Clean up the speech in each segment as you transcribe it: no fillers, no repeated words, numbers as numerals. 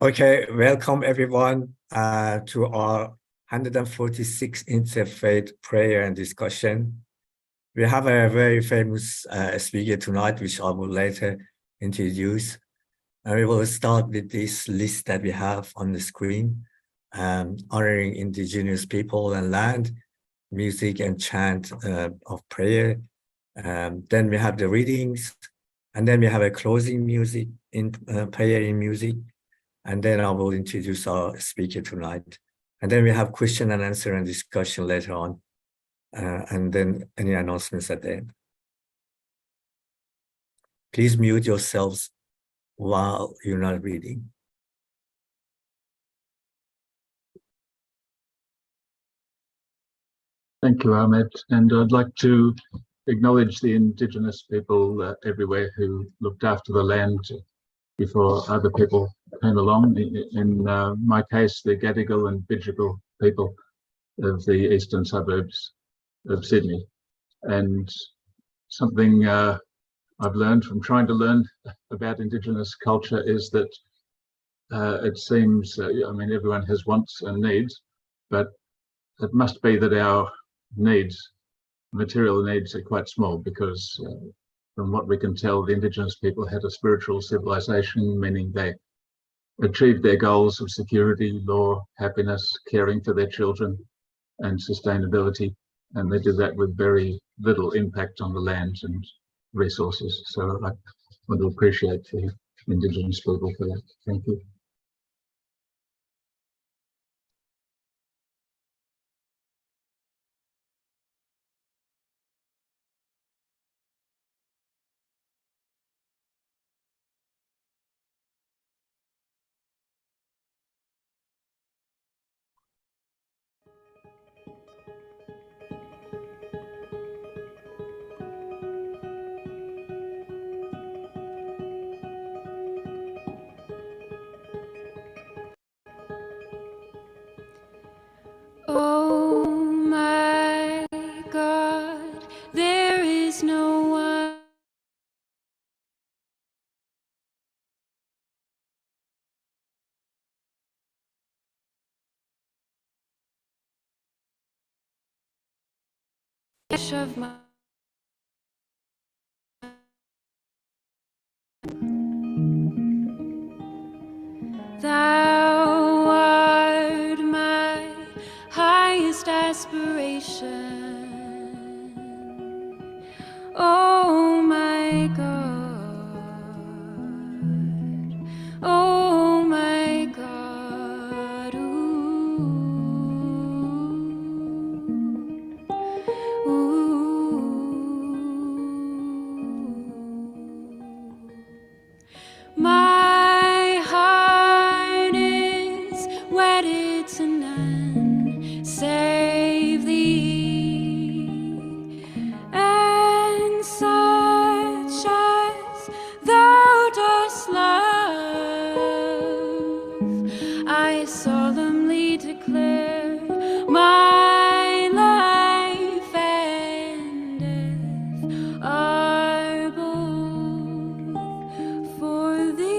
Okay, welcome everyone to our 146th Interfaith Prayer and Discussion. We have a very famous speaker tonight, which I will later introduce. And we will start with this list that we have on the screen, honoring indigenous people and land, music and chant of prayer. Then we have the readings, and then we have a closing music in prayer in music. And then I will introduce our speaker tonight. And then we have question and answer and discussion later on. And then any announcements at the end. Please mute yourselves while you're not reading. Thank you, Ahmed. And I'd like to acknowledge the Indigenous people everywhere who looked after the land before other people came along. In my case, the Gadigal and Bidjigal people of the eastern suburbs of Sydney. And something I've learned from trying to learn about Indigenous culture is that it seems, I mean, everyone has wants and needs, but it must be that our needs, material needs, are quite small, because from what we can tell, the Indigenous people had a spiritual civilization, meaning they achieved their goals of security, law, happiness, caring for their children, and sustainability. And they did that with very little impact on the land and resources. So I want to appreciate the Indigenous people for that. Thank you. Oh my God, there is no one of my Thou art my highest aspiration. Oh my God, oh my God, ooh, ooh. My heart is wedded to none save thee, and such as thou dost love. I solemnly declare my life and death are both for thee.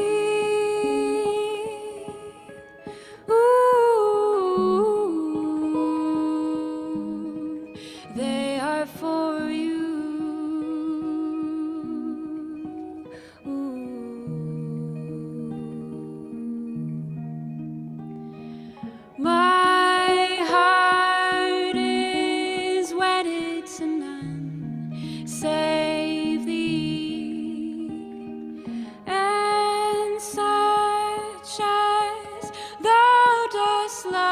Ooh, they are for you. Ooh. My heart is wedded to none save thee, and such as thou dost love.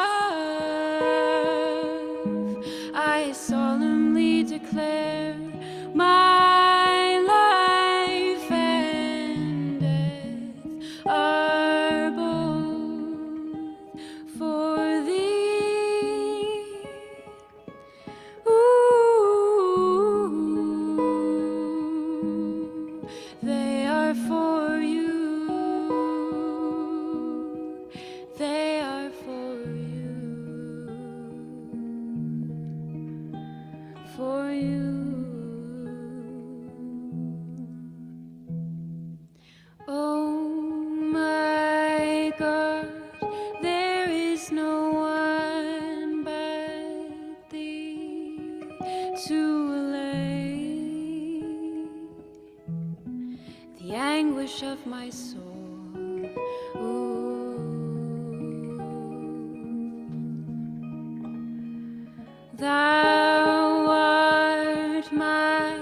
I solemnly declare my life and death are both for thee. Ooh, they are for you. They are for you. For you. Oh my God, to allay the anguish of my soul. Ooh. Thou art my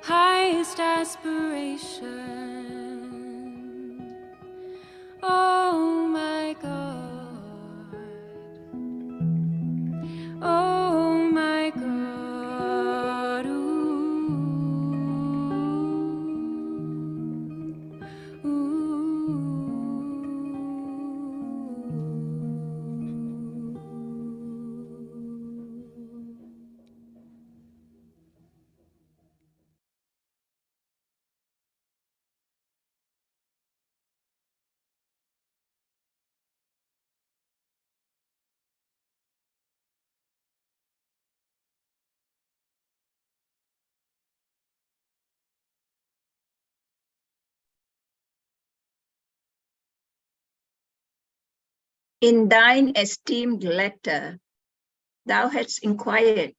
highest aspiration, oh my God, oh my God. Ooh, In thine esteemed letter, thou hadst inquired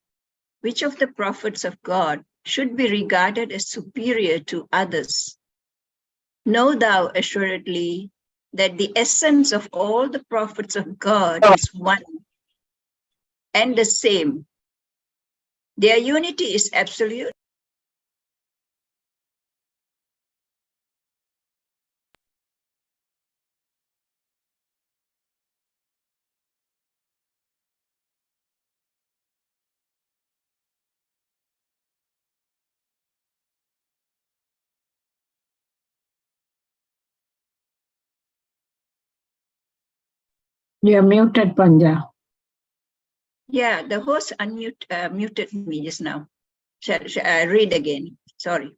which of the prophets of God should be regarded as superior to others. Know thou assuredly that the essence of all the prophets of God is one and the same. Their unity is absolute. You're muted, Panja. Yeah, the host muted me just now. Shall I read again? Sorry.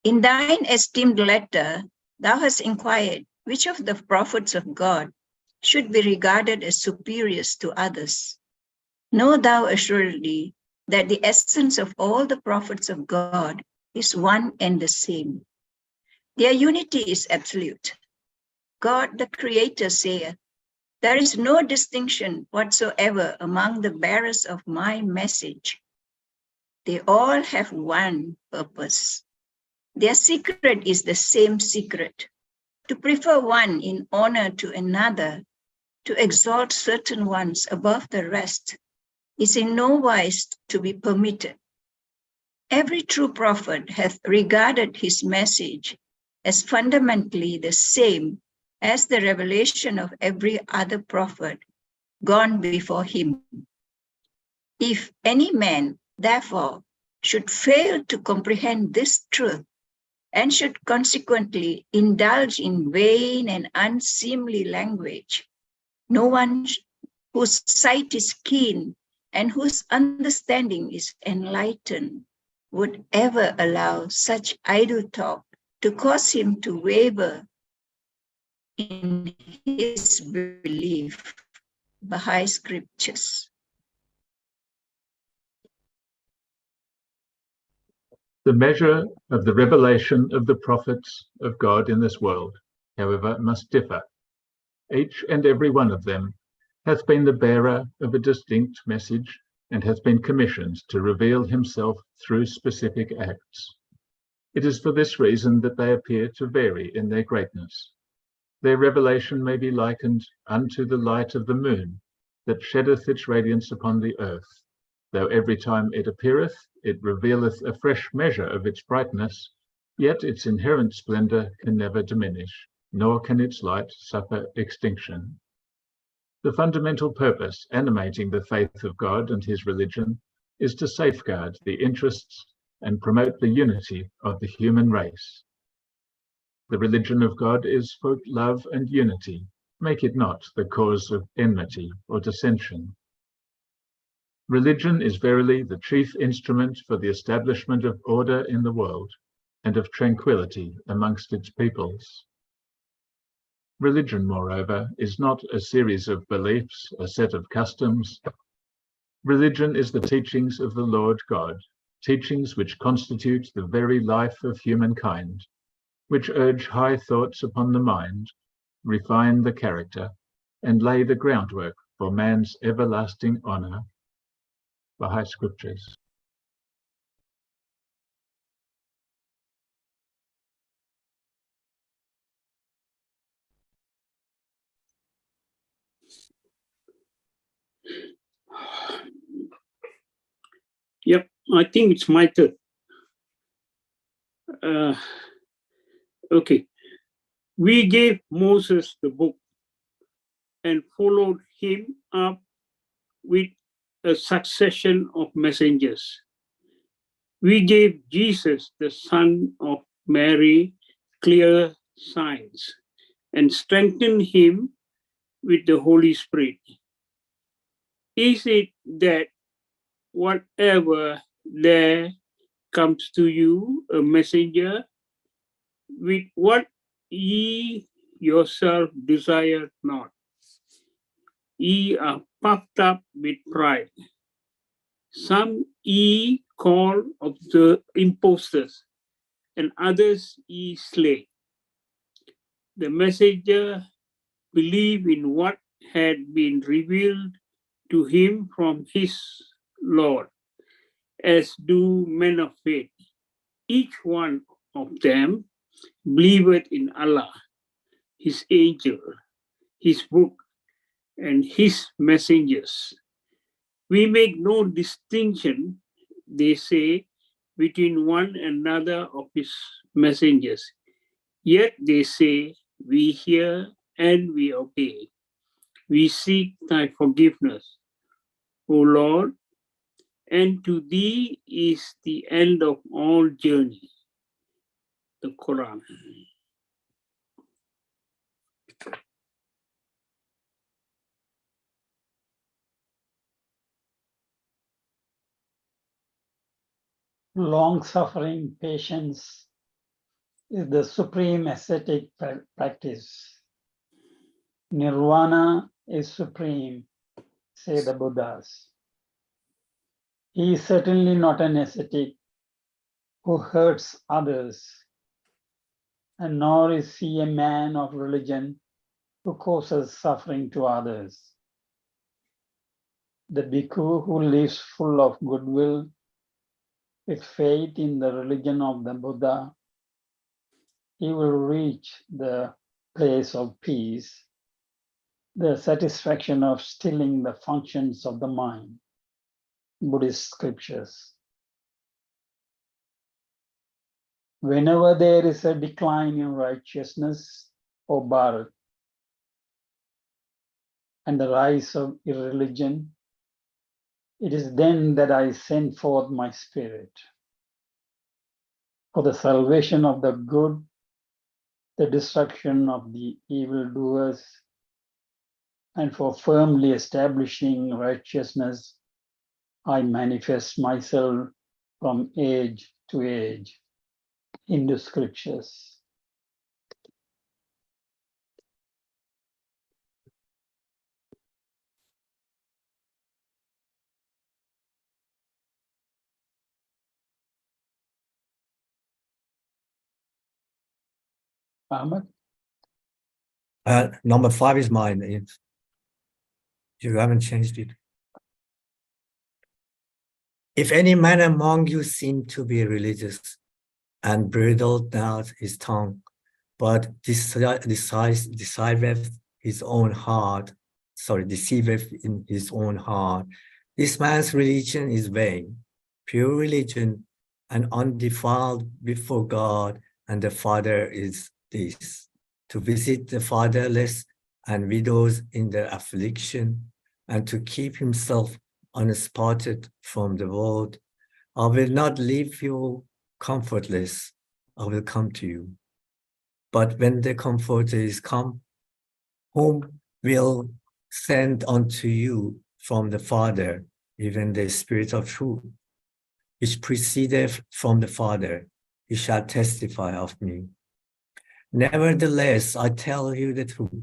In thine esteemed letter, thou hast inquired which of the prophets of God should be regarded as superiors to others. Know thou assuredly that the essence of all the prophets of God is one and the same. Their unity is absolute. God, the Creator, saith, there is no distinction whatsoever among the bearers of my message. They all have one purpose. Their secret is the same secret. To prefer one in honor to another, to exalt certain ones above the rest, is in no wise to be permitted. Every true prophet hath regarded his message as fundamentally the same as the revelation of every other prophet gone before him. If any man, therefore, should fail to comprehend this truth, and should consequently indulge in vain and unseemly language, no one whose sight is keen and whose understanding is enlightened would ever allow such idle talk to cause him to waver in his belief by scriptures. The measure of the revelation of the prophets of God in this world, however, must differ. Each and every one of them hath been the bearer of a distinct message and hath been commissioned to reveal himself through specific acts. It is for this reason that they appear to vary in their greatness. Their revelation may be likened unto the light of the moon, that sheddeth its radiance upon the earth. Though every time it appeareth, it revealeth a fresh measure of its brightness, yet its inherent splendor can never diminish, nor can its light suffer extinction. The fundamental purpose animating the faith of God and his religion is to safeguard the interests and promote the unity of the human race. The religion of God is for love and unity. Make it not the cause of enmity or dissension. Religion is verily the chief instrument for the establishment of order in the world and of tranquility amongst its peoples. Religion, moreover, is not a series of beliefs, a set of customs. Religion is the teachings of the Lord God, teachings which constitute the very life of humankind, which urge high thoughts upon the mind, refine the character, and lay the groundwork for man's everlasting honor. Baha'i scriptures. Yep, I think it's my turn. Okay. We gave Moses the book and followed him up with a succession of messengers. We gave Jesus, the son of Mary, clear signs and strengthened him with the Holy Spirit. Is it that whatever there comes to you, a messenger, with what ye yourself desire not? Ye are puffed up with pride. Some ye call of the impostors, and others ye slay. The messenger believed in what had been revealed to him from his Lord, as do men of faith. Each one of them believed in Allah, his angel, his book, and his messengers. We make no distinction, they say, between one another of his messengers. Yet they say, we hear and we obey. We seek thy forgiveness, O Lord, and to thee is the end of all journey. The Quran. Long-suffering patience is the supreme ascetic practice. Nirvana is supreme, say the Buddhas. He is certainly not an ascetic who hurts others, and nor is he a man of religion who causes suffering to others. The bhikkhu who lives full of goodwill with faith in the religion of the Buddha, he will reach the place of peace, the satisfaction of stilling the functions of the mind. Buddhist scriptures. Whenever there is a decline in righteousness or Bharat, and the rise of irreligion, it is then that I send forth my spirit. For the salvation of the good, the destruction of the evildoers, and for firmly establishing righteousness, I manifest myself from age to age in the scriptures. Ahmed? Number 5 is mine. You haven't changed it. If any man among you seem to be religious and bridled not his tongue, but deceiveth his own heart, deceiveth in his own heart, this man's religion is vain. Pure religion and undefiled before God and the Father is this: to visit the fatherless and widows in their affliction, and to keep himself unspotted from the world. I will not leave you comfortless. I will come to you. But when the Comforter is come, whom will send unto you from the Father, even the Spirit of truth, which proceedeth from the Father, he shall testify of me. Nevertheless, I tell you the truth.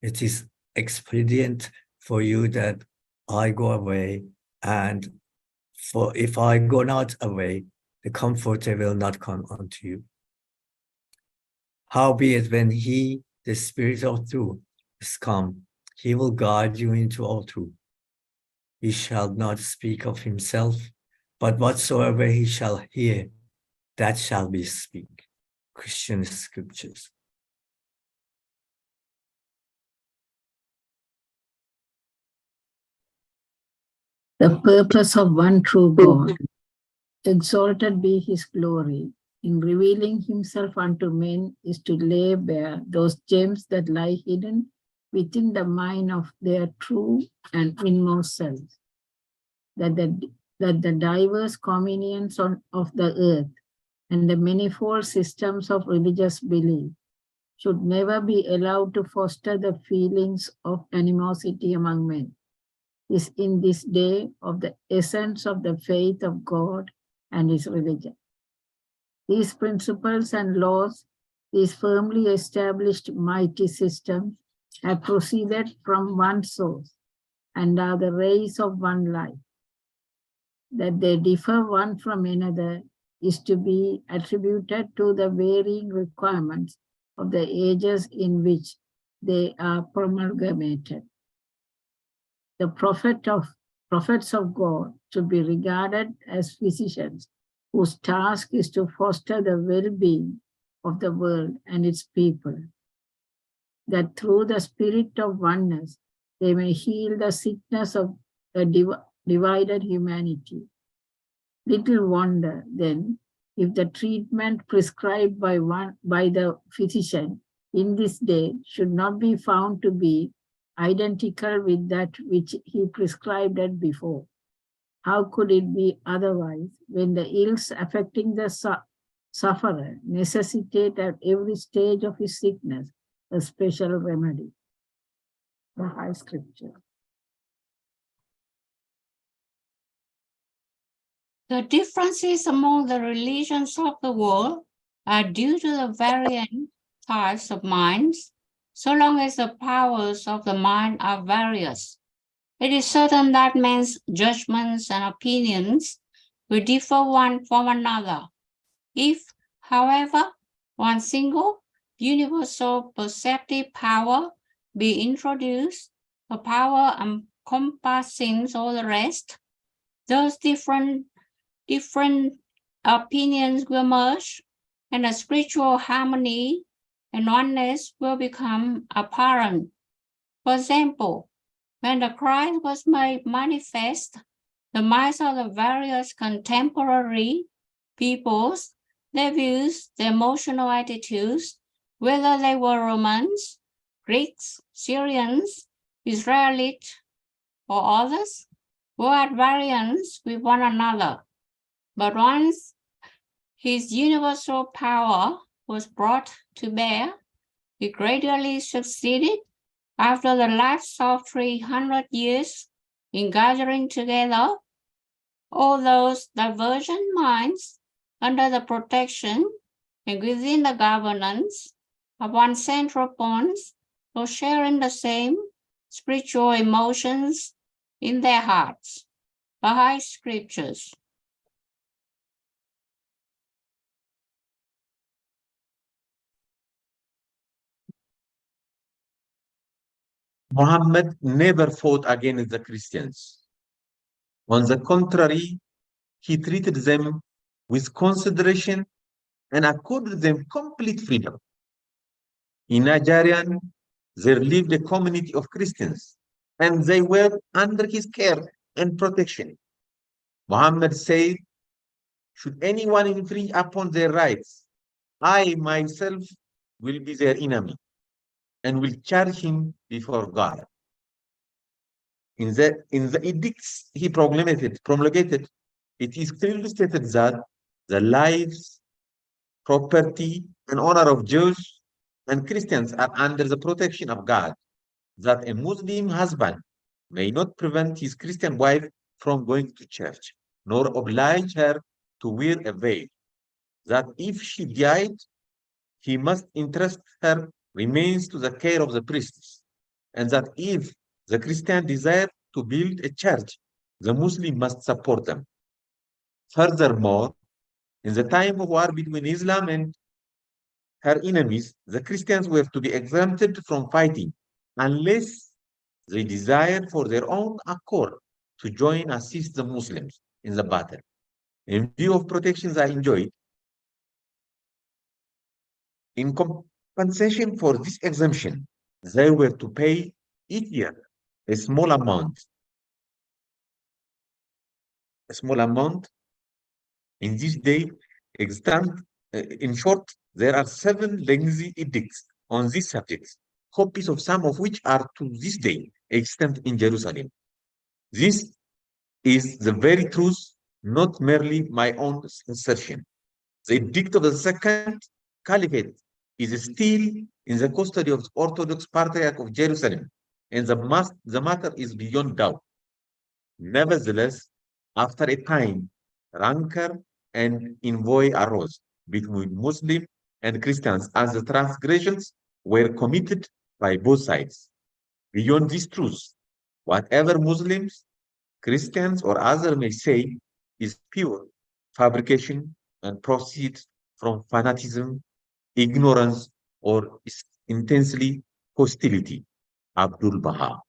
It is expedient for you that I go away, and for if I go not away, the Comforter will not come unto you. Howbeit, when he, the Spirit of truth, is come, he will guide you into all truth. he shall not speak of himself, but whatsoever he shall hear, that shall he speak. Christian scriptures. The purpose of one true God, exalted be his glory, in revealing himself unto men, is to lay bare those gems that lie hidden within the mind of their true and inmost selves, that the diverse communions of the earth and the manifold systems of religious belief should never be allowed to foster the feelings of animosity among men, is in this day of the essence of the faith of God and his religion. These principles and laws, these firmly established mighty systems, have proceeded from one source and are the rays of one light. That they differ one from another is to be attributed to the varying requirements of the ages in which they are promulgated. The prophets of God should be regarded as physicians whose task is to foster the well-being of the world and its people, that through the spirit of oneness, they may heal the sickness of a divided humanity. Little wonder, then, if the treatment prescribed by the physician in this day should not be found to be identical with that which he prescribed it before. How could it be otherwise when the ills affecting the sufferer necessitate at every stage of his sickness a special remedy? The High Scripture. The differences among the religions of the world are due to the varying types of minds, so long as the powers of the mind are various. It is certain that men's judgments and opinions will differ one from another. If, however, one single universal perceptive power be introduced, a power encompassing all the rest, those different opinions will merge, and a spiritual harmony and oneness will become apparent. For example, when the Christ was made manifest, the minds of the various contemporary peoples, their views, their emotional attitudes, whether they were Romans, Greeks, Syrians, Israelites, or others, were at variance with one another. But once his universal power was brought to bear, he gradually succeeded after the lapse of 300 years in gathering together all those divergent minds under the protection and within the governance of one central point, or sharing the same spiritual emotions in their hearts. The High Scriptures. Muhammad never fought against the Christians. On the contrary, he treated them with consideration and accorded them complete freedom. In Najarian, there lived a community of Christians, and they were under his care and protection. Muhammad said, should anyone infringe upon their rights, I myself will be their enemy and will charge him before God. In the edicts he promulgated, it is clearly stated that the lives, property, and honor of Jews and Christians are under the protection of God, that a Muslim husband may not prevent his Christian wife from going to church, nor oblige her to wear a veil, that if she died, he must entrust her remains to the care of the priests, and that if the Christian desire to build a church, the Muslim must support them. Furthermore, in the time of war between Islam and her enemies, the Christians were to be exempted from fighting unless they desired for their own accord to join assist the Muslims in the battle. In view of protections I enjoyed, in compensation for this exemption, they were to pay each year a small amount. In this day extant. In short, there are 7 lengthy edicts on these subjects, copies of some of which are to this day extant in Jerusalem. This is the very truth, not merely my own assertion. The edict of the Second Caliphate is still in the custody of the Orthodox Patriarch of Jerusalem, and the matter is beyond doubt. Nevertheless, after a time, rancor and envy arose between Muslims and Christians as the transgressions were committed by both sides. Beyond this truth, whatever Muslims, Christians, or others may say is pure fabrication and proceeds from fanatism, ignorance, or intensely hostility. Abdul Baha.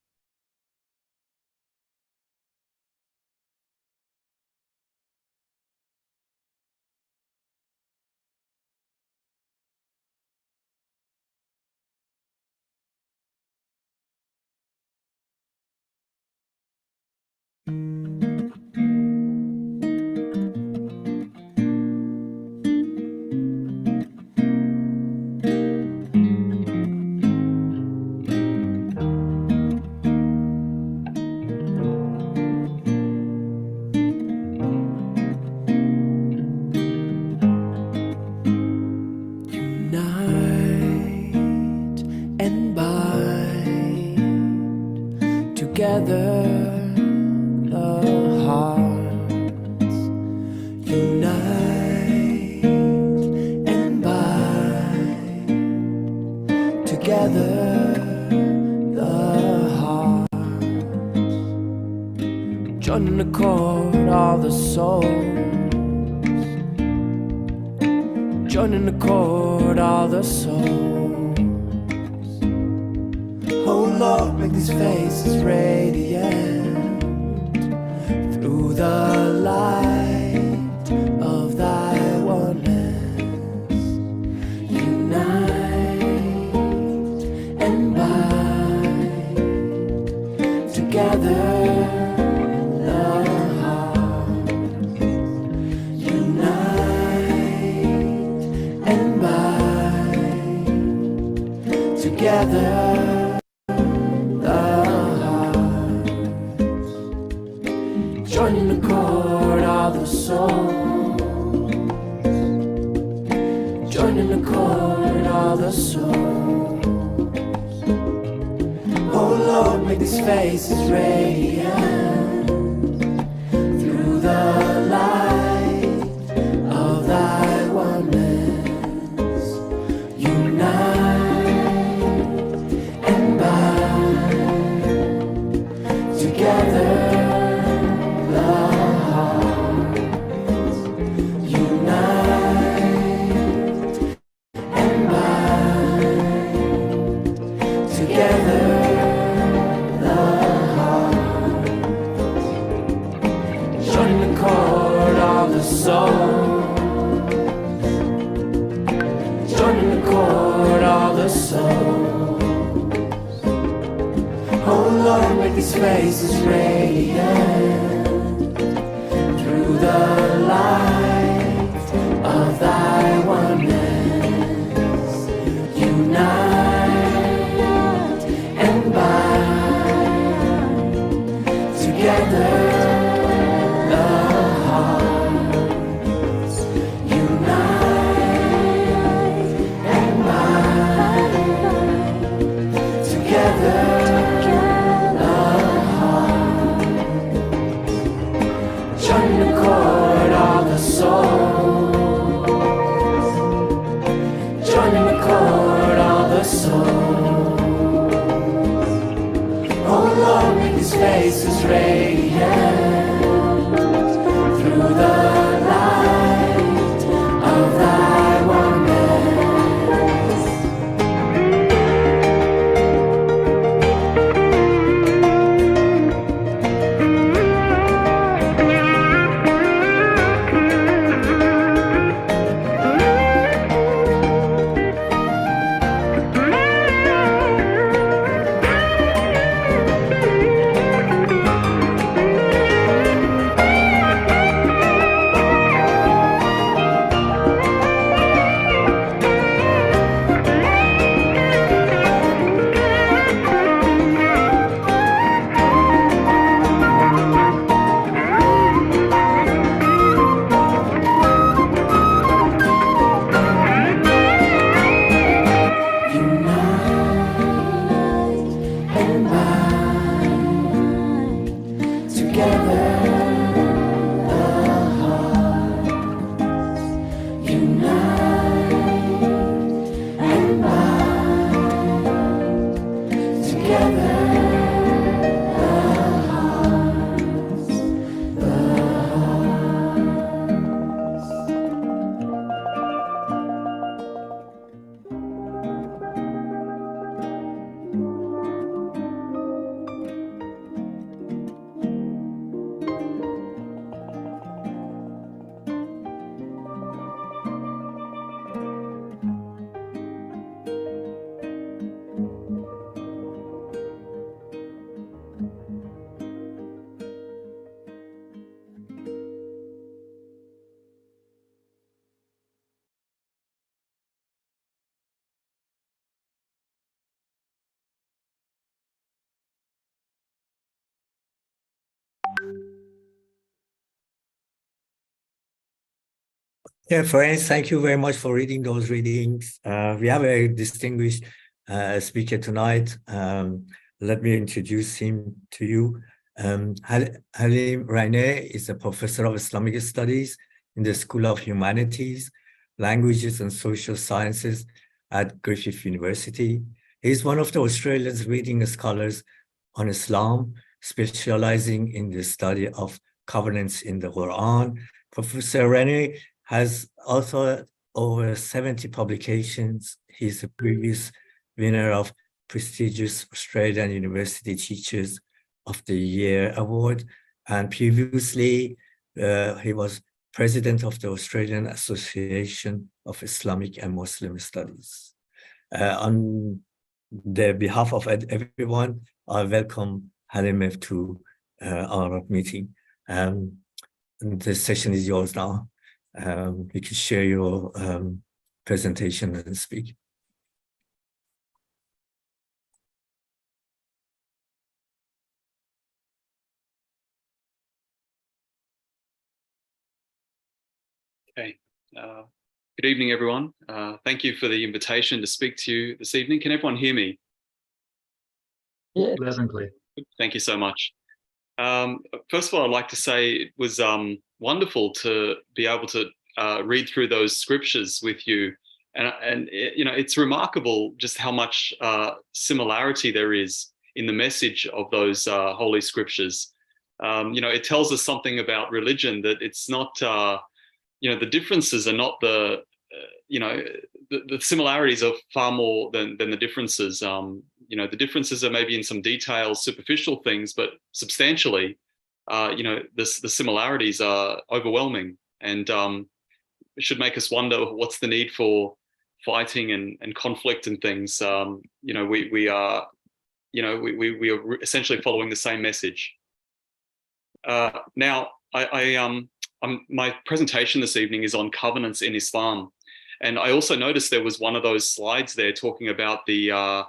Together the hearts unite and bind. Together the hearts join in accord all the souls. Join in accord all the souls. Oh Lord, make these faces radiant through the light of thy oneness. Unite and bind together the hearts. Unite and bind together. Join in accord all the souls. Join in accord all the souls. Oh Lord, make these faces radiant through the light of thy oneness. Unite and bind together. These faces radiant through the light of thy oneness. Unite and bind together the hearts. Unite and bind together. Yeah, friends, thank you very much for reading those readings. We have a distinguished speaker tonight. Let me introduce him to you. Halim Raine is a professor of Islamic Studies in the School of Humanities, Languages and Social Sciences at Griffith University. He is one of the Australia's leading scholars on Islam, specializing in the study of covenants in the Quran. Professor Raine has authored over 70 publications. He's a previous winner of prestigious Australian University Teachers of the Year Award, and previously he was president of the Australian Association of Islamic and Muslim Studies. On the behalf of everyone, I welcome Halim to our meeting. The session is yours now. You can share your presentation and speak. Okay. Good evening, everyone. Thank you for the invitation to speak to you this evening. Can everyone hear me? Yes. Loud and clear. Thank you so much. First of all, I'd like to say it was wonderful to be able to read through those scriptures with you. And you know, it's remarkable just how much similarity there is in the message of those holy scriptures. You know, it tells us something about religion, that it's not, you know, the differences are not the, you know, the similarities are far more than the differences. You know, the differences are maybe in some details, superficial things, but substantially, you know, the similarities are overwhelming, and it should make us wonder what's the need for fighting and conflict and things. You know, we are, you know, we are essentially following the same message. Now, my presentation this evening is on covenants in Islam, and I also noticed there was one of those slides there talking about the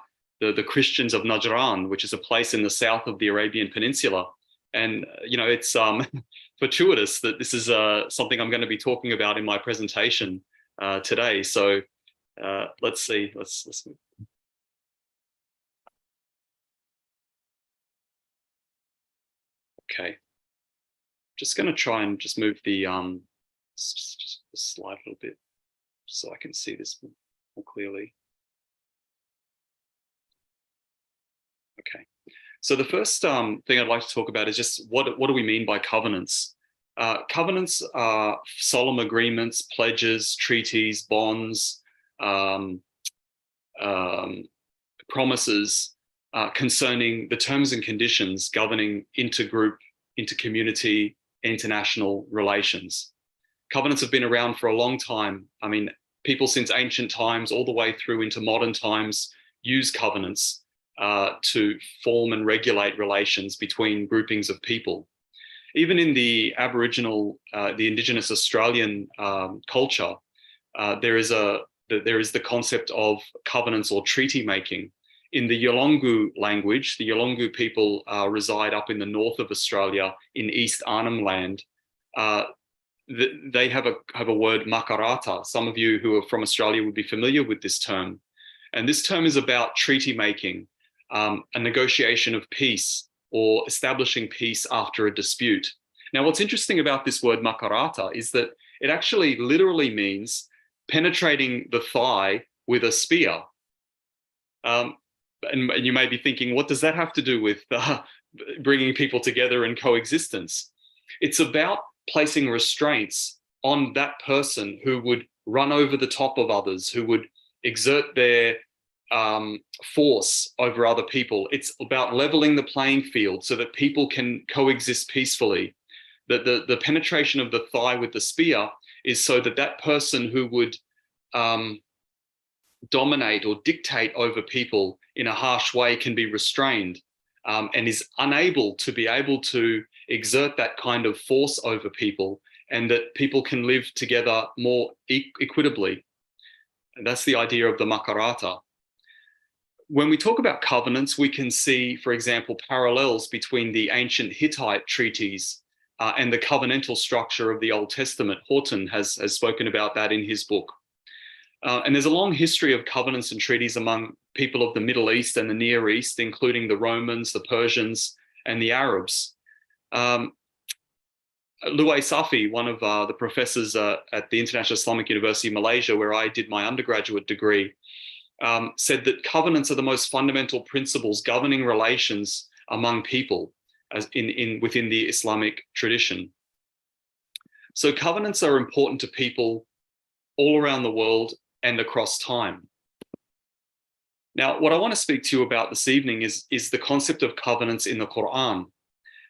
Christians of Najran, which is a place in the south of the Arabian Peninsula. And, you know, it's fortuitous that this is something I'm going to be talking about in my presentation today. So let's see, let's move. Okay. Just going to try and just move the just the slide a little bit so I can see this more clearly. Okay, so the first thing I'd like to talk about is just what do we mean by covenants? Covenants are solemn agreements, pledges, treaties, bonds, promises concerning the terms and conditions governing intergroup, intercommunity, international relations. Covenants have been around for a long time. I mean, people since ancient times all the way through into modern times use covenants to form and regulate relations between groupings of people. Even in the Aboriginal, the Indigenous Australian culture, there is the concept of covenants or treaty making. In the Yolngu language, the Yolngu people reside up in the north of Australia in East Arnhem Land. They have a word makarata. Some of you who are from Australia would be familiar with this term. And this term is about treaty making, a negotiation of peace or establishing peace after a dispute. Now, what's interesting about this word makarata is that it actually literally means penetrating the thigh with a spear. And you may be thinking, what does that have to do with bringing people together in coexistence? It's about placing restraints on that person who would run over the top of others, who would exert their force over other people. It's about leveling the playing field so that people can coexist peacefully. The penetration of the thigh with the spear is so that that person who would dominate or dictate over people in a harsh way can be restrained and is unable to exert that kind of force over people, and that people can live together more equitably. And that's the idea of the makarata. When we talk about covenants, we can see, for example, parallels between the ancient Hittite treaties and the covenantal structure of the Old Testament. Horton has spoken about that in his book. And there's a long history of covenants and treaties among people of the Middle East and the Near East, including the Romans, the Persians, and the Arabs. Luay Safi, one of the professors at the International Islamic University of Malaysia, where I did my undergraduate degree, said that covenants are the most fundamental principles governing relations among people as within the Islamic tradition. So covenants are important to people all around the world and across time. Now, what I want to speak to you about this evening is the concept of covenants in the Quran.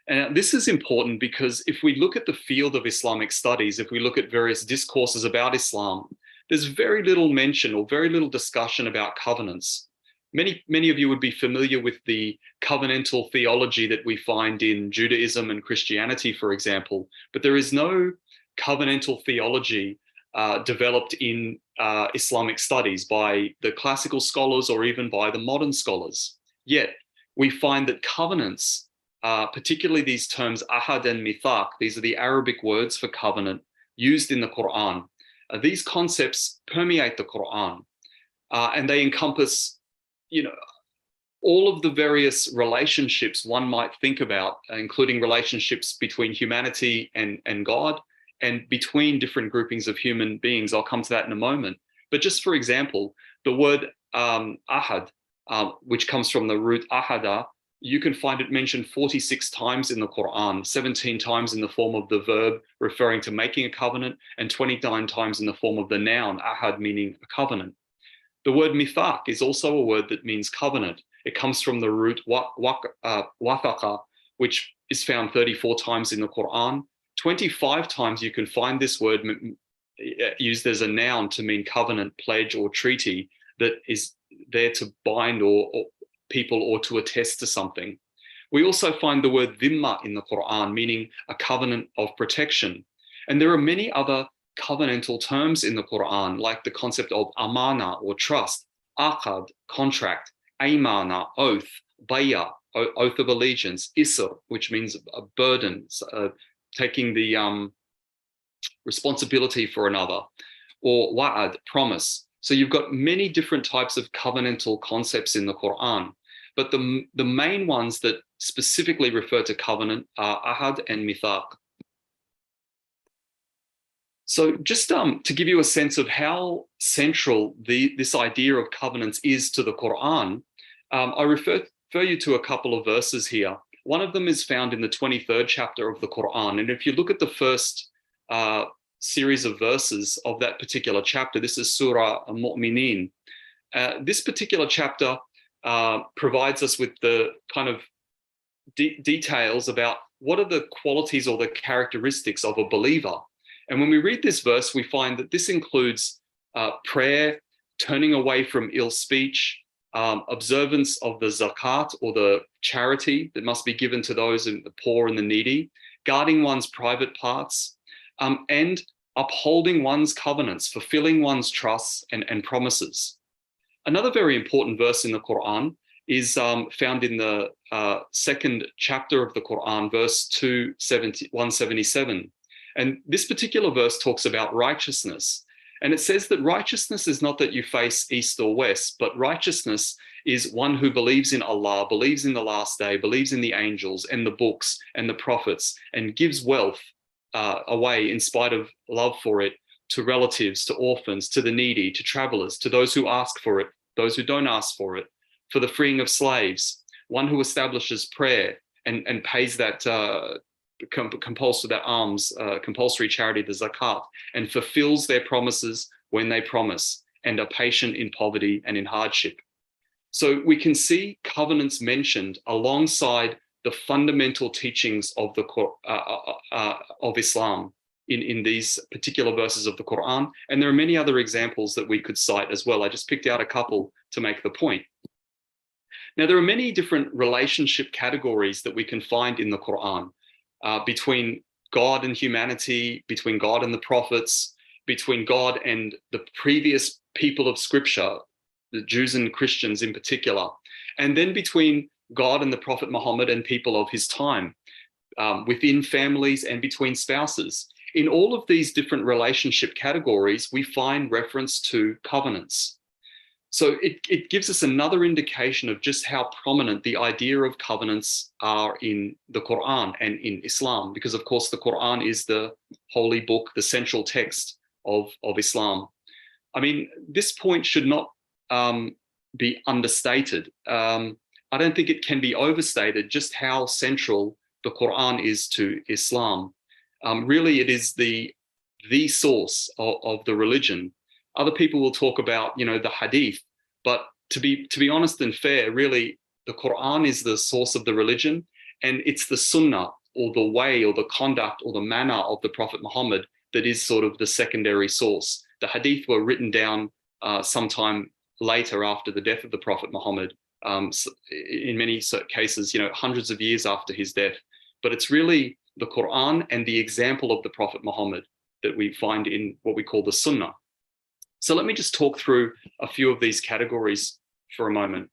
And this is important because if we look at the field of Islamic studies, if we look at various discourses about Islam, there's very little mention or very little discussion about covenants. Many of you would be familiar with the covenantal theology that we find in Judaism and Christianity, for example, but there is no covenantal theology developed in Islamic studies by the classical scholars or even by the modern scholars. Yet we find that covenants, particularly these terms ahad and mithaq, these are the Arabic words for covenant used in the Quran. These concepts permeate the Quran, and they encompass, all of the various relationships one might think about, including relationships between humanity and God, and between different groupings of human beings. I'll come to that in a moment. But just for example, the word ahad, which comes from the root ahada, you can find it mentioned 46 times in the Quran, 17 times in the form of the verb referring to making a covenant, and 29 times in the form of the noun, ahad, meaning a covenant. The word mithaq is also a word that means covenant. It comes from the root wathaqa, which is found 34 times in the Quran. 25 times you can find this word used as a noun to mean covenant, pledge, or treaty that is there to bind or people or to attest to something. We also find the word dhimma in the Quran, meaning a covenant of protection. And there are many other covenantal terms in the Quran, like the concept of amana or trust, aqad, contract, aymana, oath, bayah, oath of allegiance, isr, which means a burden, taking the responsibility for another, or wa'ad, promise. So you've got many different types of covenantal concepts in the Quran, but the main ones that specifically refer to covenant are ahad and mithaq. So just to give you a sense of how central this idea of covenants is to the Quran, I refer you to a couple of verses here. One of them is found in the 23rd chapter of the Quran. And if you look at the first series of verses of that particular chapter, this is Surah Al-Mu'mineen. This particular chapter provides us with the kind of details about what are the qualities or the characteristics of a believer. And when we read this verse, we find that this includes prayer, turning away from ill speech, observance of the zakat or the charity that must be given to those in the poor and the needy, guarding one's private parts, and upholding one's covenants, fulfilling one's trusts and promises. Another very important verse in the Quran is found in the second chapter of the Quran, verse 177. And this particular verse talks about righteousness. And it says that righteousness is not that you face east or west, but righteousness is one who believes in Allah, believes in the last day, believes in the angels and the books and the prophets, and gives wealth away in spite of love for it to relatives, to orphans, to the needy, to travelers, to those who ask for it, those who don't ask for it, for the freeing of slaves, one who establishes prayer and pays that compulsory that alms, compulsory charity, the zakat, and fulfills their promises when they promise, and are patient in poverty and in hardship. So we can see covenants mentioned alongside the fundamental teachings of the of Islam in these particular verses of the Quran. And there are many other examples that we could cite as well. I just picked out a couple to make the point. Now, there are many different relationship categories that we can find in the Quran. Between God and humanity, between God and the prophets, between God and the previous people of Scripture, the Jews and Christians in particular, and then between God and the Prophet Muhammad and people of his time. within families and between spouses. In all of these different relationship categories, we find reference to covenants. So it gives us another indication of just how prominent the idea of covenants are in the Quran and in Islam, because of course the Quran is the holy book, the central text of Islam. I mean, this point should not be understated. I don't think it can be overstated just how central the Quran is to Islam. Really, it is the source of the religion. Other people will talk about, the hadith, but to be honest and fair, really, the Quran is the source of the religion, and it's the sunnah, or the way, or the conduct, or the manner of the Prophet Muhammad that is sort of the secondary source. The hadith were written down sometime later after the death of the Prophet Muhammad, in many cases, hundreds of years after his death. But it's really the Quran and the example of the Prophet Muhammad that we find in what we call the Sunnah. So let me just talk through a few of these categories for a moment.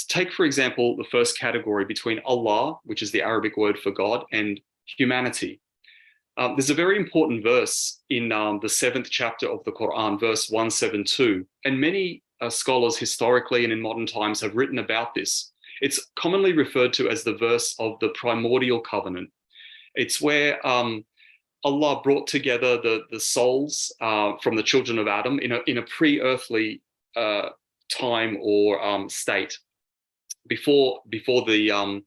Take, for example, the first category between Allah, which is the Arabic word for God, and humanity. There's a very important verse in the 7th chapter of the Quran, verse 172, and many scholars historically and in modern times have written about this. It's commonly referred to as the verse of the primordial covenant. It's where Allah brought together the souls from the children of Adam in a pre-earthly time or state, before the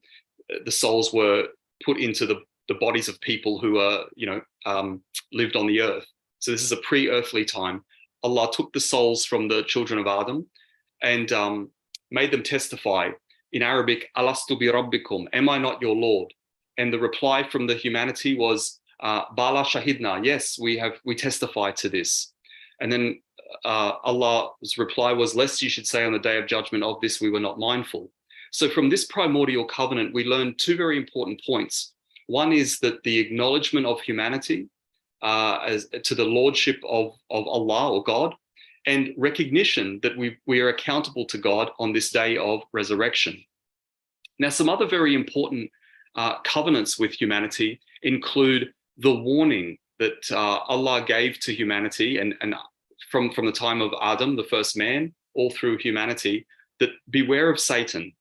souls were put into the bodies of people who lived on the earth. So this is a pre-earthly time. Allah took the souls from the children of Adam and made them testify in Arabic, Alastu bi rabbikum, am I not your Lord? And the reply from the humanity was, Bala shahidna, yes, we testify to this. And then Allah's reply was, lest you should say on the day of judgment, of this we were not mindful. So from this primordial covenant, we learn two very important points. One is that the acknowledgement of humanity as to the lordship of Allah or God, and recognition that we are accountable to God on this day of resurrection. Now, some other very important covenants with humanity include the warning that Allah gave to humanity and from the time of Adam, the first man, all through humanity, that beware of Satan.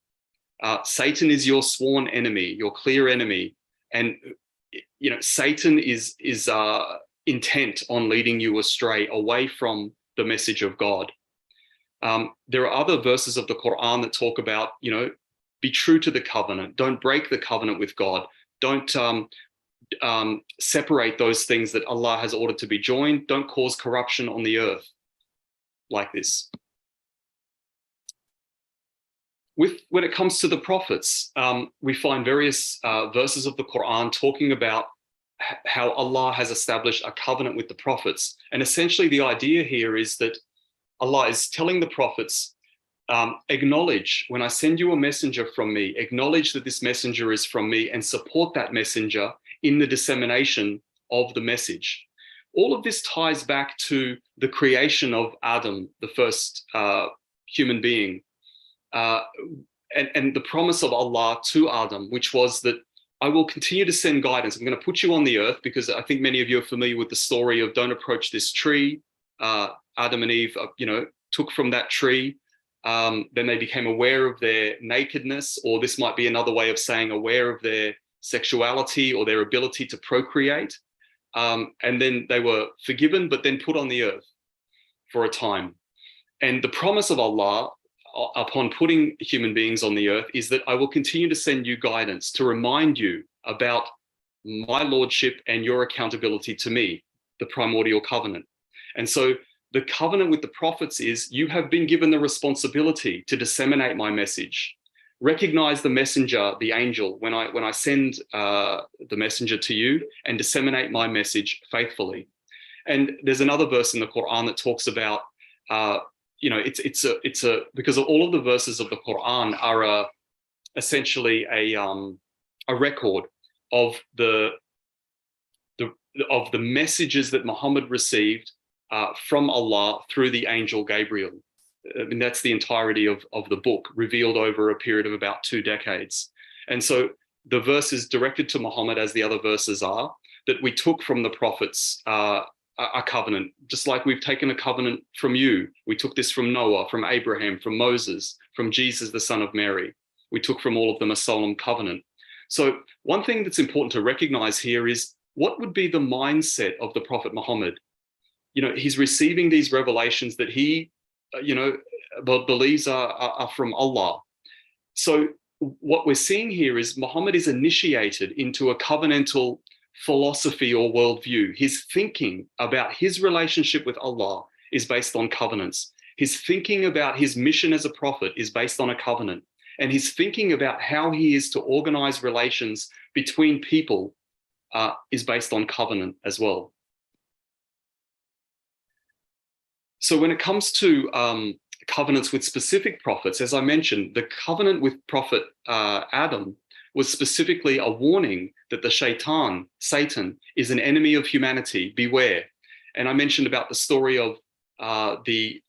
Satan is your sworn enemy, your clear enemy. And, Satan is intent on leading you astray, away from the message of God. There are other verses of the Quran that talk about, be true to the covenant. Don't break the covenant with God. Don't separate those things that Allah has ordered to be joined. Don't cause corruption on the earth like this. When it comes to the prophets, we find various verses of the Quran talking about how Allah has established a covenant with the prophets. And essentially the idea here is that Allah is telling the prophets, acknowledge when I send you a messenger from me, acknowledge that this messenger is from me and support that messenger in the dissemination of the message. All of this ties back to the creation of Adam, the first human being, and the promise of Allah to Adam, which was that I will continue to send guidance. I'm going to put you on the earth, because I think many of you are familiar with the story of don't approach this tree. Adam and Eve, took from that tree. Then they became aware of their nakedness, or this might be another way of saying aware of their sexuality or their ability to procreate. And then they were forgiven, but then put on the earth for a time. And the promise of Allah upon putting human beings on the earth is that I will continue to send you guidance to remind you about my lordship and your accountability to me, the primordial covenant. And so the covenant with the prophets is you have been given the responsibility to disseminate my message. Recognize the messenger, the angel, when I send the messenger to you, and disseminate my message faithfully. And there's another verse in the Quran that talks about because all of the verses of the Quran are essentially a record of the messages that Muhammad received from Allah through the angel Gabriel. I mean, that's the entirety of the book, revealed over a period of about 2 decades. And so the verse is directed to Muhammad, as the other verses are, that we took from the prophets a covenant, just like we've taken a covenant from you. We took this from Noah, from Abraham, from Moses, from Jesus, the son of Mary. We took from all of them a solemn covenant. So one thing that's important to recognize here is what would be the mindset of the Prophet Muhammad? He's receiving these revelations that he, believes are from Allah. So what we're seeing here is Muhammad is initiated into a covenantal philosophy or worldview. His thinking about his relationship with Allah is based on covenants. His thinking about his mission as a prophet is based on a covenant. And his thinking about how he is to organize relations between people is based on covenant as well. So when it comes to covenants with specific prophets, as I mentioned, the covenant with Prophet Adam was specifically a warning that the shaitan, Satan, is an enemy of humanity. Beware. And I mentioned about the story of the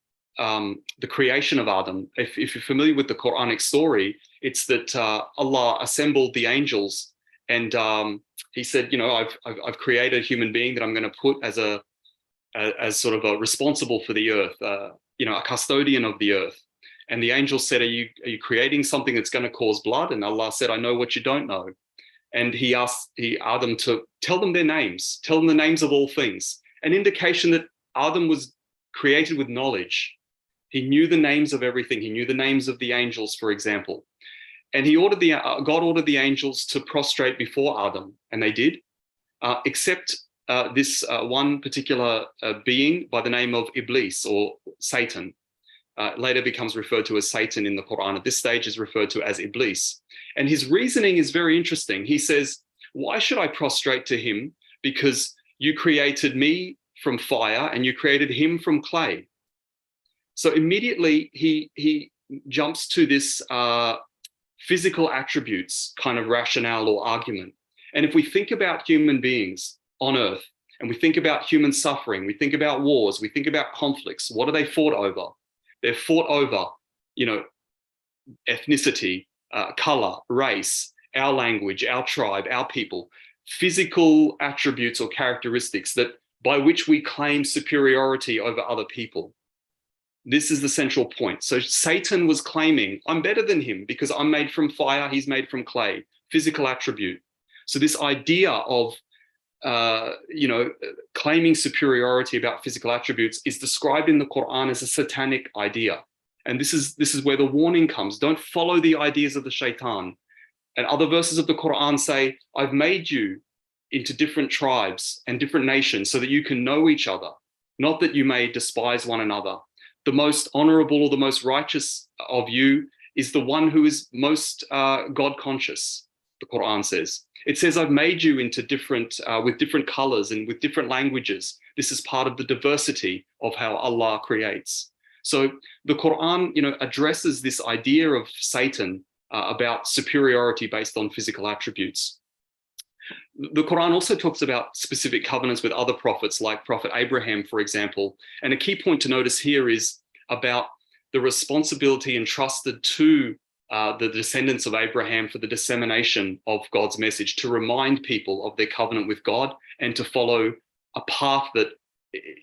creation of Adam. If you're familiar with the Quranic story, it's that Allah assembled the angels, and he said, I've created a human being that I'm going to put as sort of a responsible for the earth, a custodian of the earth. And the angel said, are you creating something that's going to cause blood? And Allah said, I know what you don't know. And he asked Adam to tell them their names, tell them the names of all things, an indication that Adam was created with knowledge. He knew the names of everything. He knew the names of the angels, for example. And God ordered the angels to prostrate before Adam, and they did, except this one particular being by the name of Iblis, or Satan. Later becomes referred to as Satan in the Quran. At this stage is referred to as Iblis. And his reasoning is very interesting. He says, why should I prostrate to him? Because you created me from fire and you created him from clay. So immediately he jumps to this physical attributes kind of rationale or argument. And if we think about human beings on earth, and we think about human suffering, we think about wars, we think about conflicts, what are they fought over? They're fought over, ethnicity, color, race, our language, our tribe, our people, physical attributes or characteristics that by which we claim superiority over other people. This is the central point. So Satan was claiming, I'm better than him because I'm made from fire, he's made from clay, physical attribute. So this idea of claiming superiority about physical attributes is described in the Quran as a satanic idea. And this is where the warning comes. Don't follow the ideas of the shaitan. And other verses of the Quran say, I've made you into different tribes and different nations so that you can know each other, not that you may despise one another. The most honorable or the most righteous of you is the one who is most God conscious, the Quran says. It says, I've made you into different, with different colors and with different languages. This is part of the diversity of how Allah creates. So the Quran, addresses this idea of Satan about superiority based on physical attributes. The Quran also talks about specific covenants with other prophets, like Prophet Abraham, for example. And a key point to notice here is about the responsibility entrusted to the descendants of Abraham for the dissemination of God's message, to remind people of their covenant with God and to follow a path that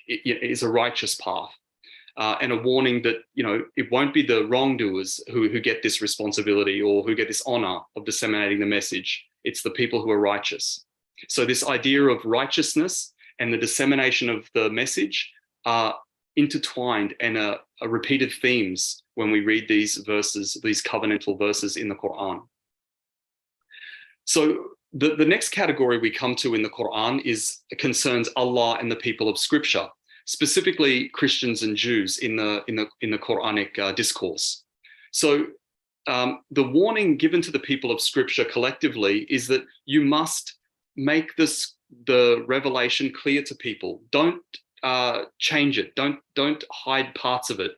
is a righteous path. And a warning that, it won't be the wrongdoers who get this responsibility or who get this honor of disseminating the message. It's the people who are righteous. So this idea of righteousness and the dissemination of the message are intertwined and are repeated themes when we read these verses, these covenantal verses in the Quran. So the next category we come to in the Quran concerns Allah and the people of Scripture, specifically Christians and Jews in the Quranic discourse. So the warning given to the people of Scripture collectively is that you must make the revelation clear to people. Don't change it. Don't hide parts of it.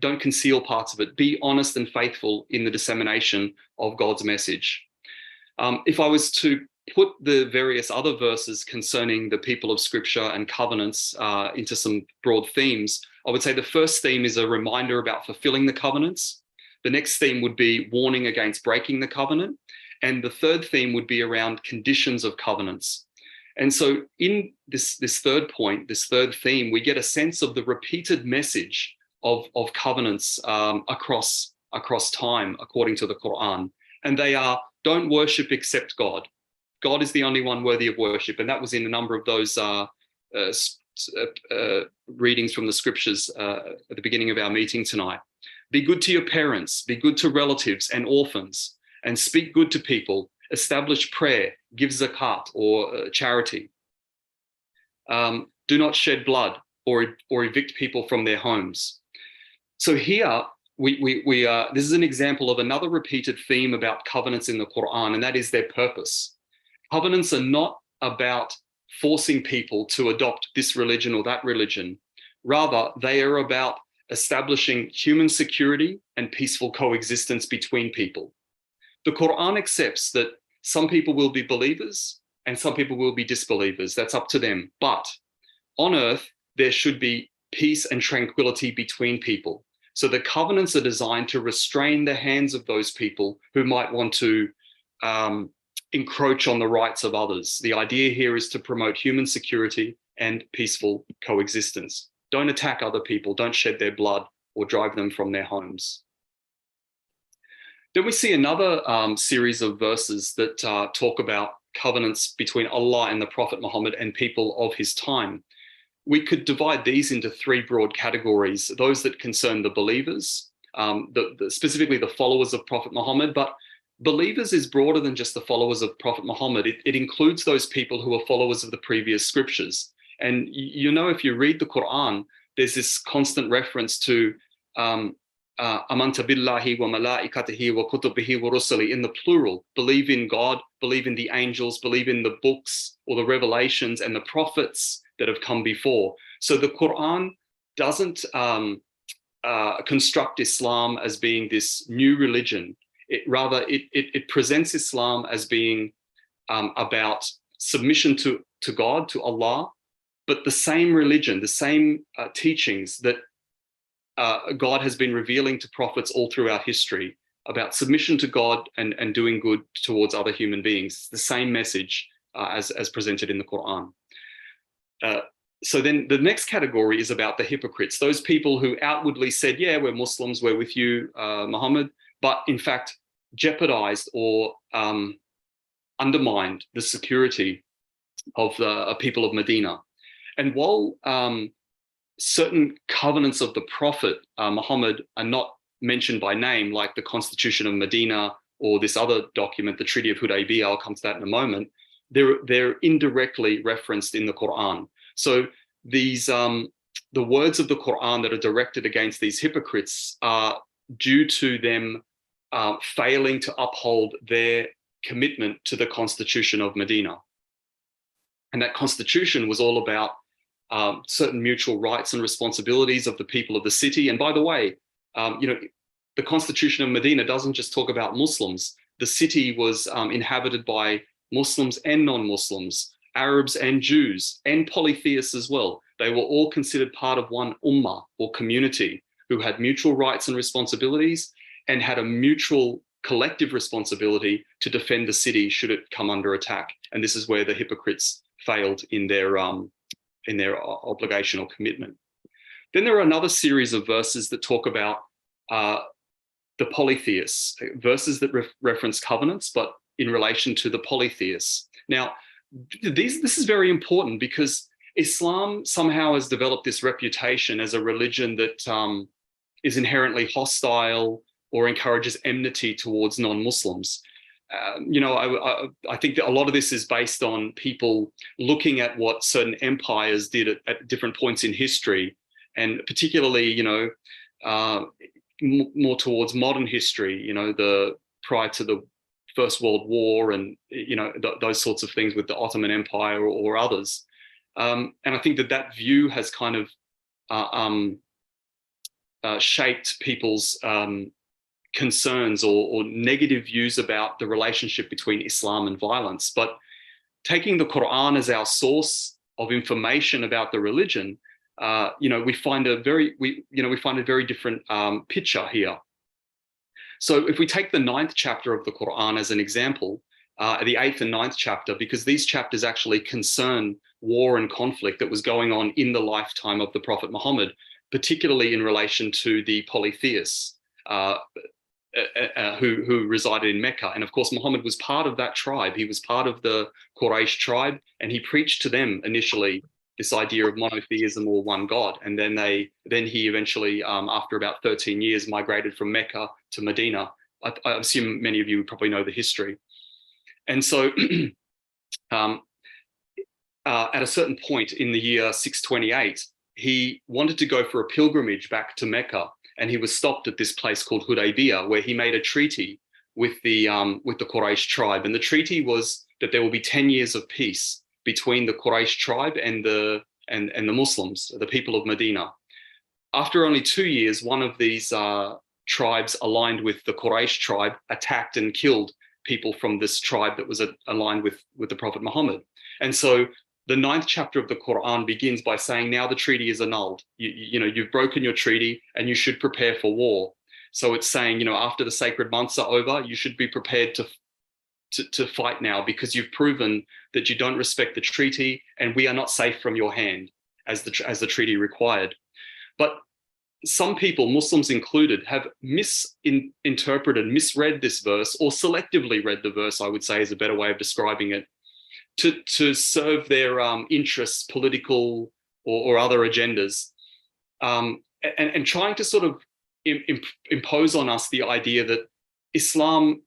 Don't conceal parts of it. Be honest and faithful in the dissemination of God's message. If I was to put the various other verses concerning the people of Scripture and covenants into some broad themes, I would say the first theme is a reminder about fulfilling the covenants. The next theme would be warning against breaking the covenant. And the third theme would be around conditions of covenants. And so in this third point, this third theme, we get a sense of the repeated message of covenants across time, according to the Quran. And they are, don't worship except God. God is the only one worthy of worship. And that was in a number of those readings from the scriptures at the beginning of our meeting tonight. Be good to your parents, be good to relatives and orphans, and speak good to people. Establish prayer, give zakat or charity. Do not shed blood or evict people from their homes. So here, this is an example of another repeated theme about covenants in the Quran, and that is their purpose. Covenants are not about forcing people to adopt this religion or that religion. Rather, they are about establishing human security and peaceful coexistence between people. The Quran accepts that some people will be believers and some people will be disbelievers. That's up to them. But on earth, there should be peace and tranquility between people. So the covenants are designed to restrain the hands of those people who might want to encroach on the rights of others. The idea here is to promote human security and peaceful coexistence. Don't attack other people, don't shed their blood or drive them from their homes. Then we see another series of verses that talk about covenants between Allah and the Prophet Muhammad and people of his time. We could divide these into three broad categories: those that concern the believers, specifically the followers of Prophet Muhammad, but believers is broader than just the followers of Prophet Muhammad. It includes those people who are followers of the previous scriptures. And you know, if you read the Quran, there's this constant reference to amanta billahi wa malaikatihi wa kutubihi wa rusuli, in the plural. Believe in God, believe in the angels, believe in the books or the revelations and the prophets that have come before. So the Quran doesn't construct Islam as being this new religion. It presents Islam as being about submission to God, to Allah, but the same religion, the same teachings that God has been revealing to prophets all throughout history about submission to God and doing good towards other human beings. It's the same message as presented in the Quran. So then the next category is about the hypocrites, those people who outwardly said, yeah, we're Muslims, we're with you, Muhammad, but in fact jeopardized or undermined the security of the people of Medina. And while certain covenants of the Prophet Muhammad are not mentioned by name, like the Constitution of Medina or this other document, the Treaty of Hudaybiyah, I'll come to that in a moment, they're indirectly referenced in the Quran. So these the words of the Quran that are directed against these hypocrites are due to them failing to uphold their commitment to the Constitution of Medina. And that constitution was all about certain mutual rights and responsibilities of the people of the city. And by the way, you know, the Constitution of Medina doesn't just talk about Muslims. The city was inhabited by Muslims and non-Muslims, Arabs and Jews, and polytheists as well. They were all considered part of one ummah or community who had mutual rights and responsibilities and had a mutual collective responsibility to defend the city should it come under attack. And this is where the hypocrites failed in their obligation or commitment. Then there are another series of verses that talk about the polytheists, verses that reference covenants, but in relation to the polytheists. Now, this is very important because Islam somehow has developed this reputation as a religion that is inherently hostile or encourages enmity towards non-Muslims. You know, I think that a lot of this is based on people looking at what certain empires did at different points in history, and particularly, you know, more towards modern history, you know, prior to the First World War and, you know, those sorts of things with the Ottoman Empire or others. And I think that view has kind of shaped people's concerns or negative views about the relationship between Islam and violence. But taking the Quran as our source of information about the religion, you know, we find a very different picture here. So if we take the 9th chapter of the Quran as an example, the 8th and 9th chapter, because these chapters actually concern war and conflict that was going on in the lifetime of the Prophet Muhammad, particularly in relation to the polytheists who resided in Mecca. And of course, Muhammad was part of that tribe. He was part of the Quraysh tribe, and he preached to them initially this idea of monotheism or one God. And then he eventually, after about 13 years, migrated from Mecca to Medina. I assume many of you probably know the history. And so at a certain point in the year 628, he wanted to go for a pilgrimage back to Mecca, and he was stopped at this place called Hudaybiyah, where he made a treaty with the Quraysh tribe. And the treaty was that there will be 10 years of peace between the Quraysh tribe and the Muslims, the people of Medina. After only 2 years, one of these tribes aligned with the Quraysh tribe attacked and killed people from this tribe that was aligned with the Prophet Muhammad. And so the 9th chapter of the Quran begins by saying, now the treaty is annulled. You've broken your treaty and you should prepare for war. So it's saying, after the sacred months are over, you should be prepared to fight now, because you've proven that you don't respect the treaty and we are not safe from your hand as the treaty required. But some people, Muslims included, have misinterpreted, misread this verse, or selectively read the verse, I would say is a better way of describing it, to serve their interests, political or other agendas, and trying to sort of impose on us the idea that Islam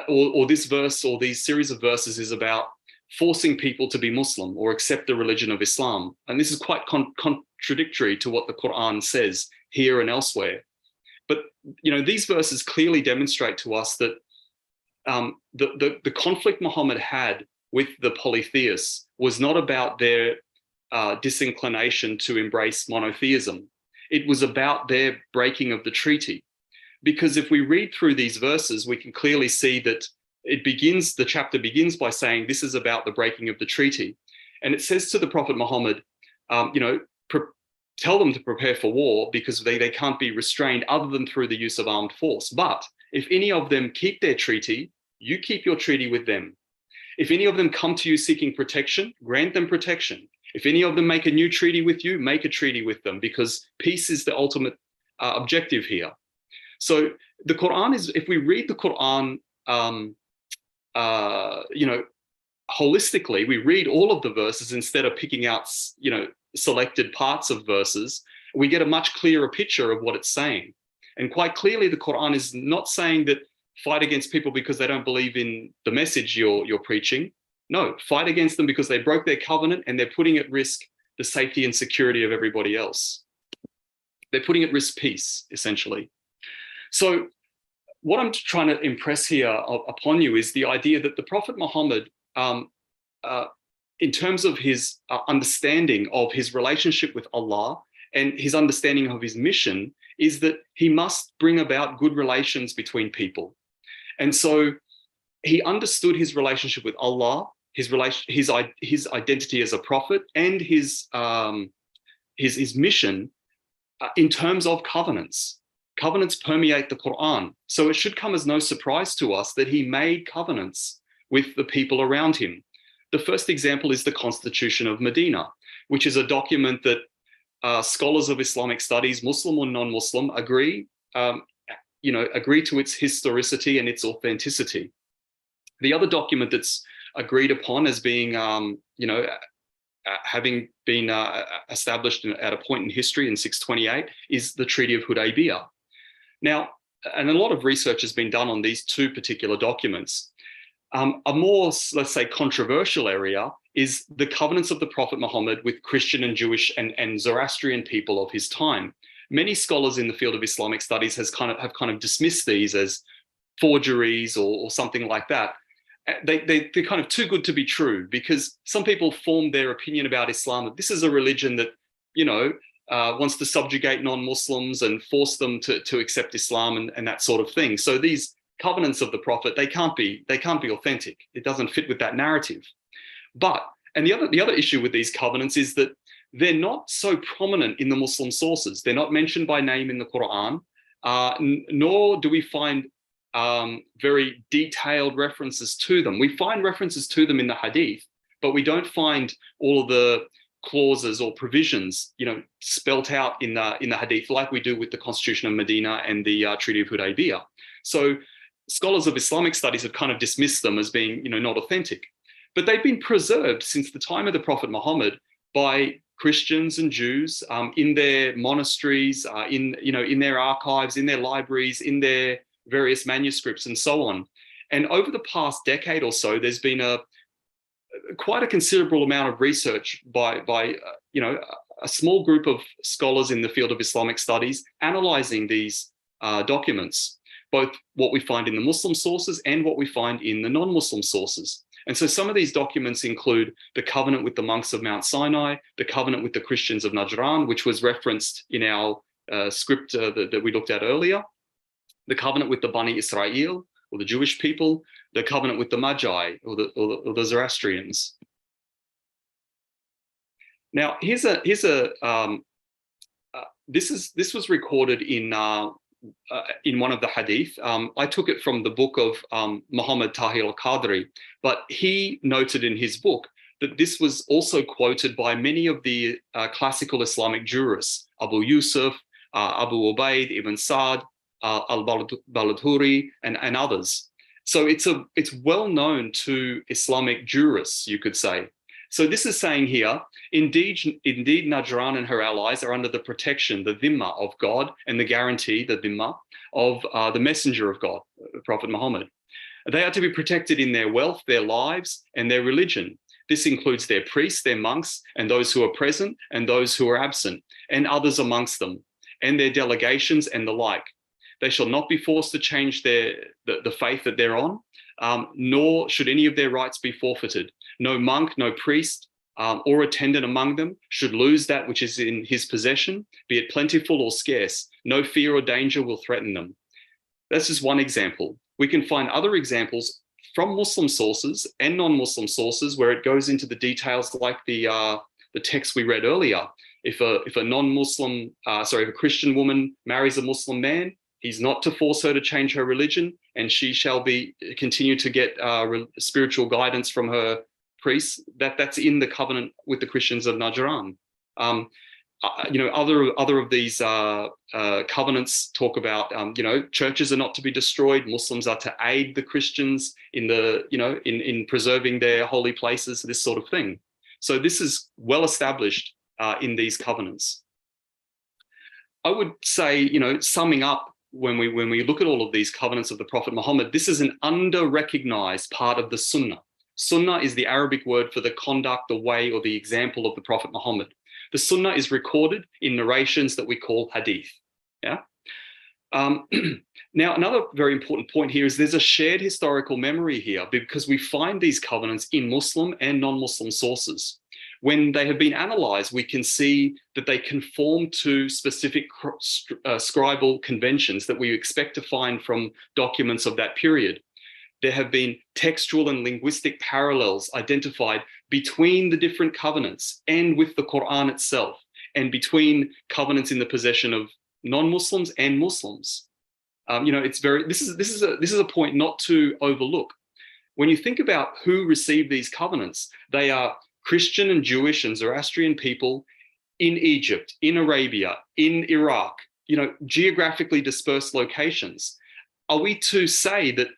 or this verse or these series of verses is about forcing people to be Muslim or accept the religion of Islam. And this is quite contradictory to what the Quran says here and elsewhere. But these verses clearly demonstrate to us that the conflict Muhammad had with the polytheists was not about their disinclination to embrace monotheism. It was about their breaking of the treaty. Because if we read through these verses, we can clearly see that the chapter begins by saying this is about the breaking of the treaty. And it says to the Prophet Muhammad, tell them to prepare for war, because they can't be restrained other than through the use of armed force. But if any of them keep their treaty, you keep your treaty with them. If any of them come to you seeking protection, grant them protection. If any of them make a new treaty with you, make a treaty with them, because peace is the ultimate objective here. So the Quran is, if we read the Quran, holistically, we read all of the verses instead of picking out, selected parts of verses, we get a much clearer picture of what it's saying. And quite clearly, the Quran is not saying that fight against people because they don't believe in the message you're preaching. No, fight against them because they broke their covenant and they're putting at risk the safety and security of everybody else. They're putting at risk peace, essentially. So what I'm trying to impress here upon you is the idea that the Prophet Muhammad, in terms of his understanding of his relationship with Allah and his understanding of his mission, is that he must bring about good relations between people. And so he understood his relationship with Allah, his identity as a prophet, and his mission in terms of covenants. Covenants permeate the Quran. So it should come as no surprise to us that he made covenants with the people around him. The first example is the Constitution of Medina, which is a document that scholars of Islamic studies, Muslim or non-Muslim, agree to its historicity and its authenticity. The other document that's agreed upon as being, having been established at a point in history in 628 is the Treaty of Hudaybiyah. Now, and a lot of research has been done on these two particular documents. A more, let's say, controversial area is the covenants of the Prophet Muhammad with Christian and Jewish and Zoroastrian people of his time. Many scholars in the field of Islamic studies have kind of dismissed these as forgeries or something like that. They're kind of too good to be true, because some people form their opinion about Islam that this is a religion that, wants to subjugate non-Muslims and force them to accept Islam and that sort of thing. So these covenants of the Prophet, they can't be authentic. It doesn't fit with that narrative. But, and the other issue with these covenants is that they're not so prominent in the Muslim sources. They're not mentioned by name in the Quran. nor do we find very detailed references to them. We find references to them in the hadith, but we don't find all of the clauses or provisions, spelt out in the hadith like we do with the Constitution of Medina and the Treaty of Hudaybiyah. So scholars of Islamic studies have kind of dismissed them as being, not authentic, but they've been preserved since the time of the Prophet Muhammad by Christians and Jews in their monasteries, in their archives, in their libraries, in their various manuscripts, and so on. And over the past decade or so, there's been quite a considerable amount of research by a small group of scholars in the field of Islamic studies analyzing these documents, both what we find in the Muslim sources and what we find in the non-Muslim sources. And so some of these documents include the covenant with the monks of Mount Sinai, the covenant with the Christians of Najran, which was referenced in our script that we looked at earlier, the covenant with the Bani Israel, or the Jewish people, the covenant with the Magi, or the Zoroastrians. Now, this was recorded in one of the hadith. I took it from the book of Muhammad Tahir al-Qadri, but he noted in his book that this was also quoted by many of the classical Islamic jurists, Abu Yusuf, Abu Ubaid, Ibn Sa'd, al-Baladhuri, and others. So it's well known to Islamic jurists, you could say. So this is saying here, indeed Najran and her allies are under the protection, the dhimma of God, and the guarantee, the dhimma, of the messenger of God, the Prophet Muhammad. They are to be protected in their wealth, their lives, and their religion. This includes their priests, their monks, and those who are present and those who are absent, and others amongst them, and their delegations and the like. They shall not be forced to change the faith that they're on, nor should any of their rights be forfeited. No monk, no priest, or attendant among them should lose that which is in his possession, be it plentiful or scarce. No fear or danger will threaten them. That's just one example. We can find other examples from Muslim sources and non-Muslim sources where it goes into the details like the text we read earlier. If a non-Muslim, if a Christian woman marries a Muslim man, he's not to force her to change her religion, and she shall continue to get spiritual guidance from her priests. That's in the covenant with the Christians of Najran. Other of these covenants talk about, churches are not to be destroyed. Muslims are to aid the Christians in preserving their holy places, this sort of thing. So this is well established in these covenants. I would say, summing up, when we look at all of these covenants of the Prophet Muhammad, this is an under-recognized part of the Sunnah. Sunnah is the Arabic word for the conduct, the way, or the example of the Prophet Muhammad. The Sunnah is recorded in narrations that we call hadith. Yeah. Now, another very important point here is there's a shared historical memory here, because we find these covenants in Muslim and non-Muslim sources. When they have been analysed, we can see that they conform to specific scribal conventions that we expect to find from documents of that period. There have been textual and linguistic parallels identified between the different covenants and with the Quran itself, and between covenants in the possession of non-Muslims and Muslims. This is a point not to overlook. When you think about who received these covenants, they are Christian and Jewish and Zoroastrian people in Egypt, in Arabia, in Iraq, geographically dispersed locations. Are we to say that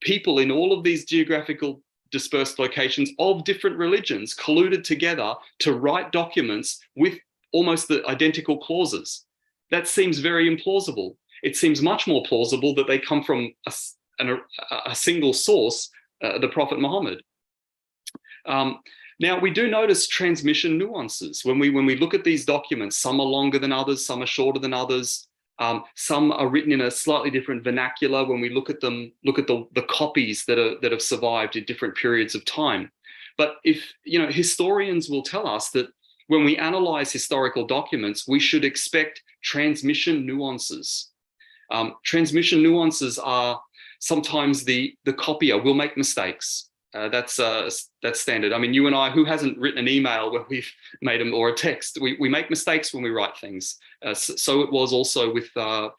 people in all of these geographical dispersed locations of different religions colluded together to write documents with almost the identical clauses? That seems very implausible. It seems much more plausible that they come from a single source, the Prophet Muhammad. Now, we do notice transmission nuances. When we look at these documents, some are longer than others, some are shorter than others. Some are written in a slightly different vernacular. When we look at them, look at the copies that have survived in different periods of time. But historians will tell us that when we analyze historical documents, we should expect transmission nuances. Transmission nuances are sometimes the copier will make mistakes. That's standard. I mean, you and I, who hasn't written an email where we've made them, or a text? We make mistakes when we write things. So it was also with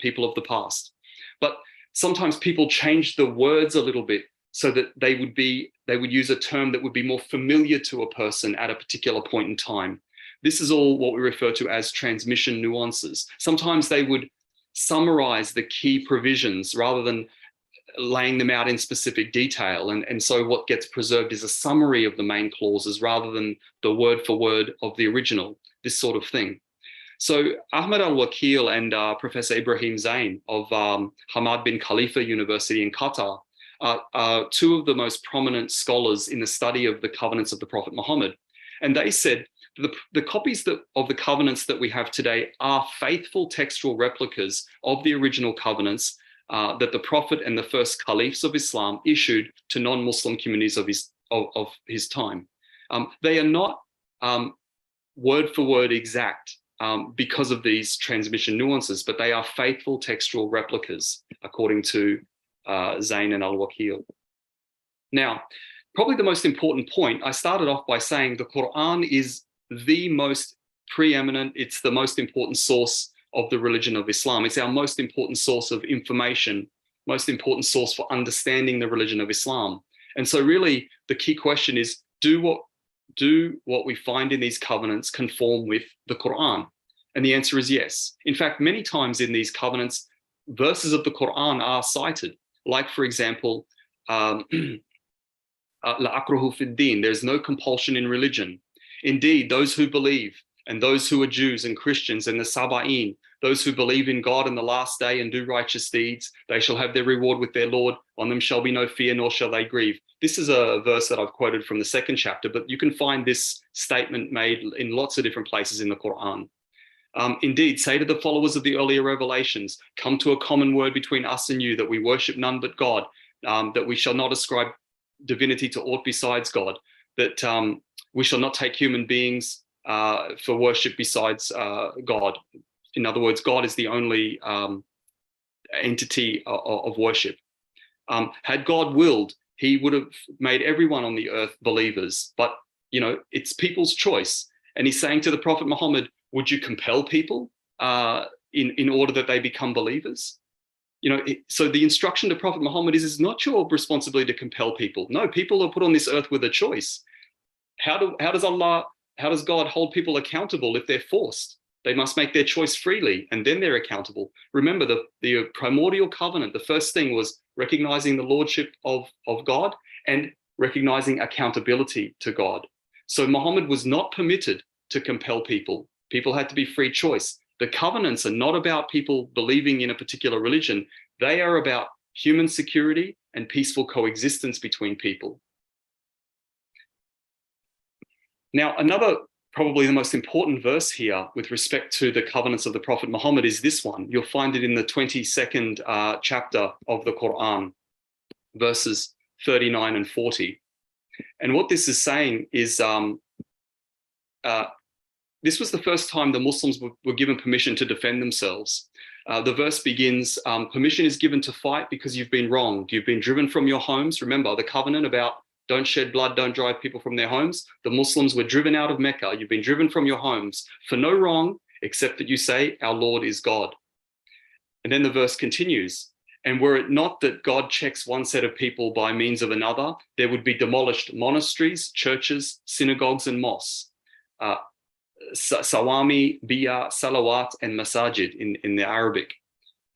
people of the past. But sometimes people change the words a little bit so that they would use a term that would be more familiar to a person at a particular point in time. This is all what we refer to as transmission nuances. Sometimes they would summarize the key provisions rather than laying them out in specific detail. And so what gets preserved is a summary of the main clauses rather than the word for word of the original, this sort of thing. So Ahmed Al-Wakil and Professor Ibrahim Zain of Hamad bin Khalifa University in Qatar are two of the most prominent scholars in the study of the covenants of the Prophet Muhammad. And they said the copies of the covenants that we have today are faithful textual replicas of the original covenants that the Prophet and the first caliphs of Islam issued to non-Muslim communities of his time. They are not word for word exact because of these transmission nuances, but they are faithful textual replicas, according to Zain and Al-Wakil. Now, probably the most important point, I started off by saying the Quran is the most preeminent, it's the most important source of the religion of Islam. It's our most important source of information, most important source for understanding the religion of Islam. And so really the key question is, do what we find in these covenants conform with the Quran? And the answer is yes. In fact, many times in these covenants, verses of the Quran are cited. Like, for example, La akrahu fid din, there's no compulsion in religion. Indeed, those who believe and those who are Jews and Christians and the Saba'in, those who believe in God and the last day and do righteous deeds, they shall have their reward with their Lord. On them shall be no fear, nor shall they grieve. This is a verse that I've quoted from the second chapter, but you can find this statement made in lots of different places in the Quran. Indeed, say to the followers of the earlier revelations, come to a common word between us and you, that we worship none but God, that we shall not ascribe divinity to aught besides God, that we shall not take human beings for worship besides God. In other words, God is the only entity of worship. Had God willed, he would have made everyone on the earth believers, but it's people's choice. And he's saying to the Prophet Muhammad, would you compel people in order that they become believers? So the instruction to Prophet Muhammad is, it's not your responsibility to compel people. No, people are put on this earth with a choice. How does God hold people accountable if they're forced? They must make their choice freely, and then they're accountable. Remember, the primordial covenant, the first thing was recognizing the lordship of God and recognizing accountability to God. So Muhammad was not permitted to compel people. People had to be free choice. The covenants are not about people believing in a particular religion. They are about human security and peaceful coexistence between people. Now, another, probably the most important verse here with respect to the covenants of the Prophet Muhammad is this one. You'll find it in the 22nd chapter of the Quran, verses 39 and 40. And what this is saying is, this was the first time the Muslims were given permission to defend themselves. The verse begins, permission is given to fight because you've been wronged. You've been driven from your homes. Remember the covenant about don't shed blood, don't drive people from their homes. The Muslims were driven out of Mecca. You've been driven from your homes for no wrong, except that you say, our Lord is God. And then the verse continues, and were it not that God checks one set of people by means of another, there would be demolished monasteries, churches, synagogues, and mosques. Sawami, Biya, Salawat, and Masajid in the Arabic.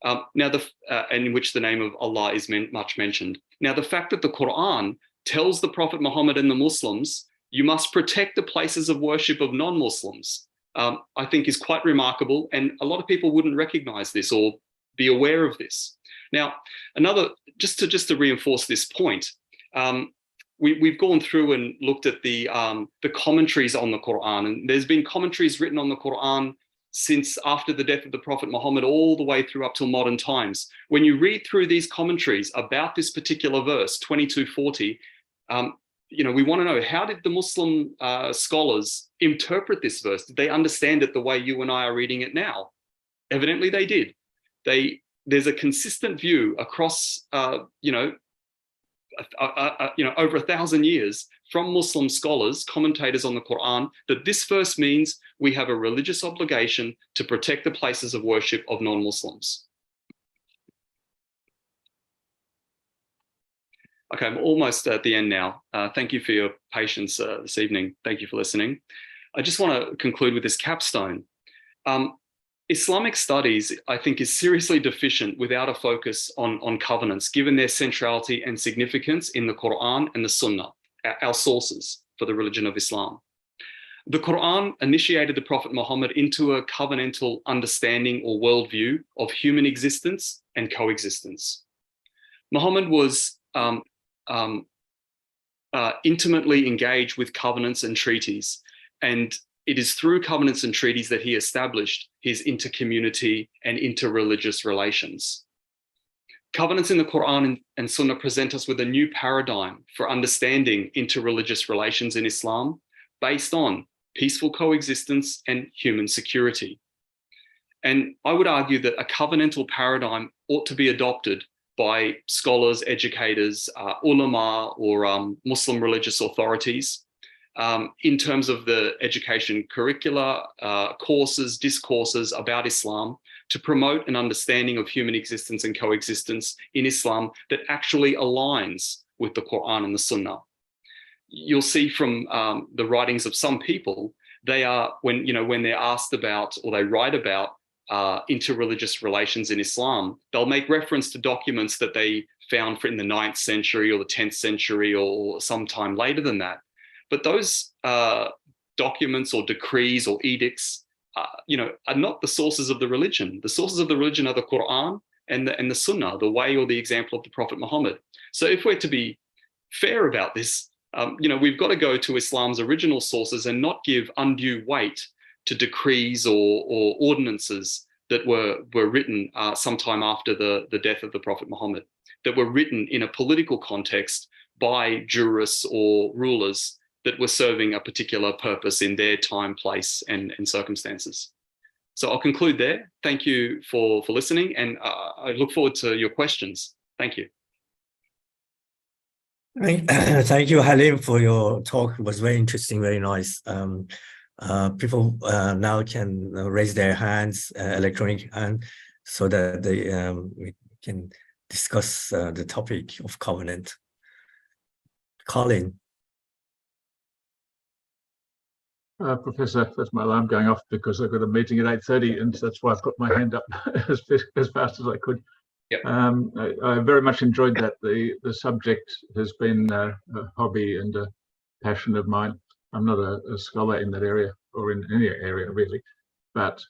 In which the name of Allah is much mentioned. Now, the fact that the Quran tells the Prophet Muhammad and the Muslims, you must protect the places of worship of non-Muslims, I think is quite remarkable. And a lot of people wouldn't recognize this or be aware of this. Now, just to reinforce this point, we've gone through and looked at the commentaries on the Quran, and there's been commentaries written on the Quran since after the death of the Prophet Muhammad all the way through up till modern times. When you read through these commentaries about this particular verse, 2240, we want to know, how did the Muslim scholars interpret this verse? Did they understand it the way you and I are reading it now? Evidently they did. There's a consistent view across, over 1,000 years from Muslim scholars, commentators on the Quran, that this verse means we have a religious obligation to protect the places of worship of non-Muslims. Okay, I'm almost at the end now. Thank you for your patience this evening. Thank you for listening. I just want to conclude with this capstone. Islamic studies, I think, is seriously deficient without a focus on covenants, given their centrality and significance in the Quran and the Sunnah, our sources for the religion of Islam. The Quran initiated the Prophet Muhammad into a covenantal understanding or worldview of human existence and coexistence. Muhammad was intimately engaged with covenants and treaties, and it is through covenants and treaties that he established his intercommunity and interreligious relations. Covenants in the Quran and Sunnah present us with a new paradigm for understanding interreligious relations in Islam based on peaceful coexistence and human security. And I would argue that a covenantal paradigm ought to be adopted by scholars, educators, ulama, or Muslim religious authorities in terms of the education curricula, courses, discourses about Islam, to promote an understanding of human existence and coexistence in Islam that actually aligns with the Quran and the Sunnah. You'll see from the writings of some people, they are, when they're asked about or they write about interreligious relations in Islam, they'll make reference to documents that they found in the 9th century or the 10th century or sometime later than that. But those documents or decrees or edicts, are not the sources of the religion. The sources of the religion are the Quran and the Sunnah, the way or the example of the Prophet Muhammad. So if we're to be fair about this, we've got to go to Islam's original sources and not give undue weight to decrees or ordinances that were written sometime after the death of the Prophet Muhammad, that were written in a political context by jurists or rulers that were serving a particular purpose in their time, place, and circumstances. So I'll conclude there. Thank you for listening, and I look forward to your questions. Thank you. Thank you, Halim, for your talk. It was very interesting, very nice. People now can raise their hands, electronic hand, so that we can discuss the topic of covenant. Colin. Professor, that's my alarm going off because I've got a meeting at 8:30, and that's why I put my hand up as fast as I could. Yep. I very much enjoyed that. The subject has been a hobby and a passion of mine. I'm not a scholar in that area or in any area really, but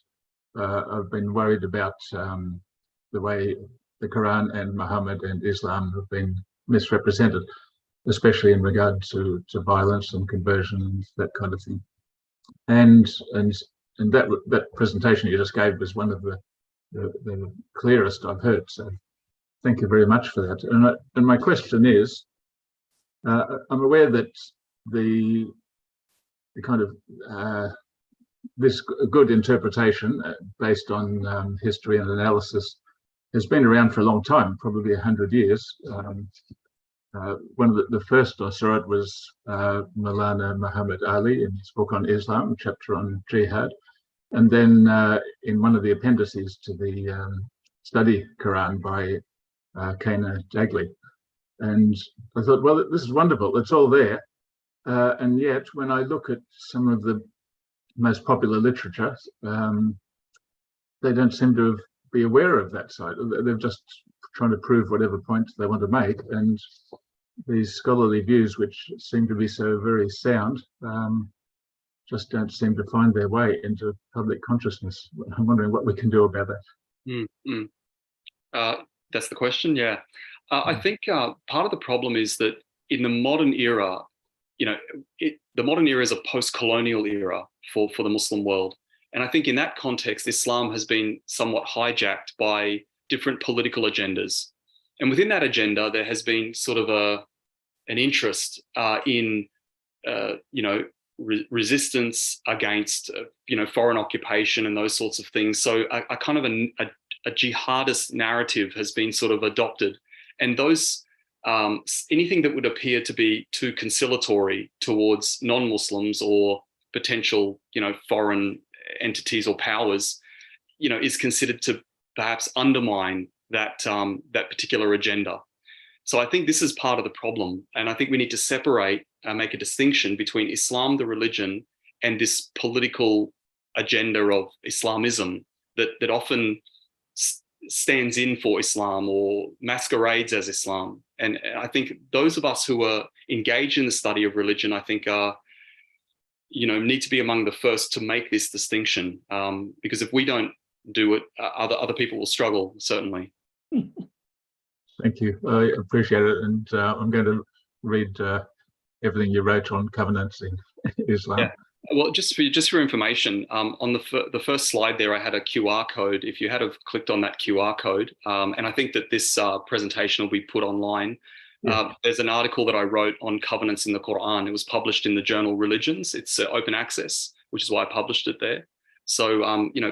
I've been worried about the way the Quran and Muhammad and Islam have been misrepresented, especially in regard to violence and conversion and that kind of thing. And that presentation you just gave was one of the clearest I've heard. So thank you very much for that. And my question is, I'm aware that the kind of this good interpretation based on history and analysis has been around for a long time, probably 100 years. One of the first I saw it was Maulana Muhammad Ali in his book on Islam, chapter on jihad. And then in one of the appendices to the study Quran by Kana Dagley. And I thought, well, this is wonderful. It's all there. And yet, when I look at some of the most popular literature, they don't seem to be aware of that side. They're just trying to prove whatever points they want to make. And these scholarly views, which seem to be so very sound, just don't seem to find their way into public consciousness. I'm wondering what we can do about that. That's the question, yeah. I think part of the problem is that in the modern era, the modern era is a post-colonial era for the Muslim world. And I think in that context, Islam has been somewhat hijacked by different political agendas. And within that agenda, there has been sort of an interest in, resistance against, foreign occupation and those sorts of things. So a kind of a jihadist narrative has been sort of adopted. And those anything that would appear to be too conciliatory towards non-Muslims or potential, foreign entities or powers, is considered to perhaps undermine that particular agenda. So I think this is part of the problem, and I think we need to separate, make a distinction between Islam, the religion, and this political agenda of Islamism that often stands in for Islam or masquerades as Islam. And I think those of us who are engaged in the study of religion, I think are, need to be among the first to make this distinction, because if we don't do it, other people will struggle, certainly. Thank you. I appreciate it. And I'm going to read everything you wrote on covenants in Islam. Yeah. Well, just for your information, on the first slide there, I had a QR code. If you had have clicked on that QR code, and I think that this presentation will be put online. Yeah. There's an article that I wrote on covenants in the Quran. It was published in the journal Religions. It's open access, which is why I published it there. So,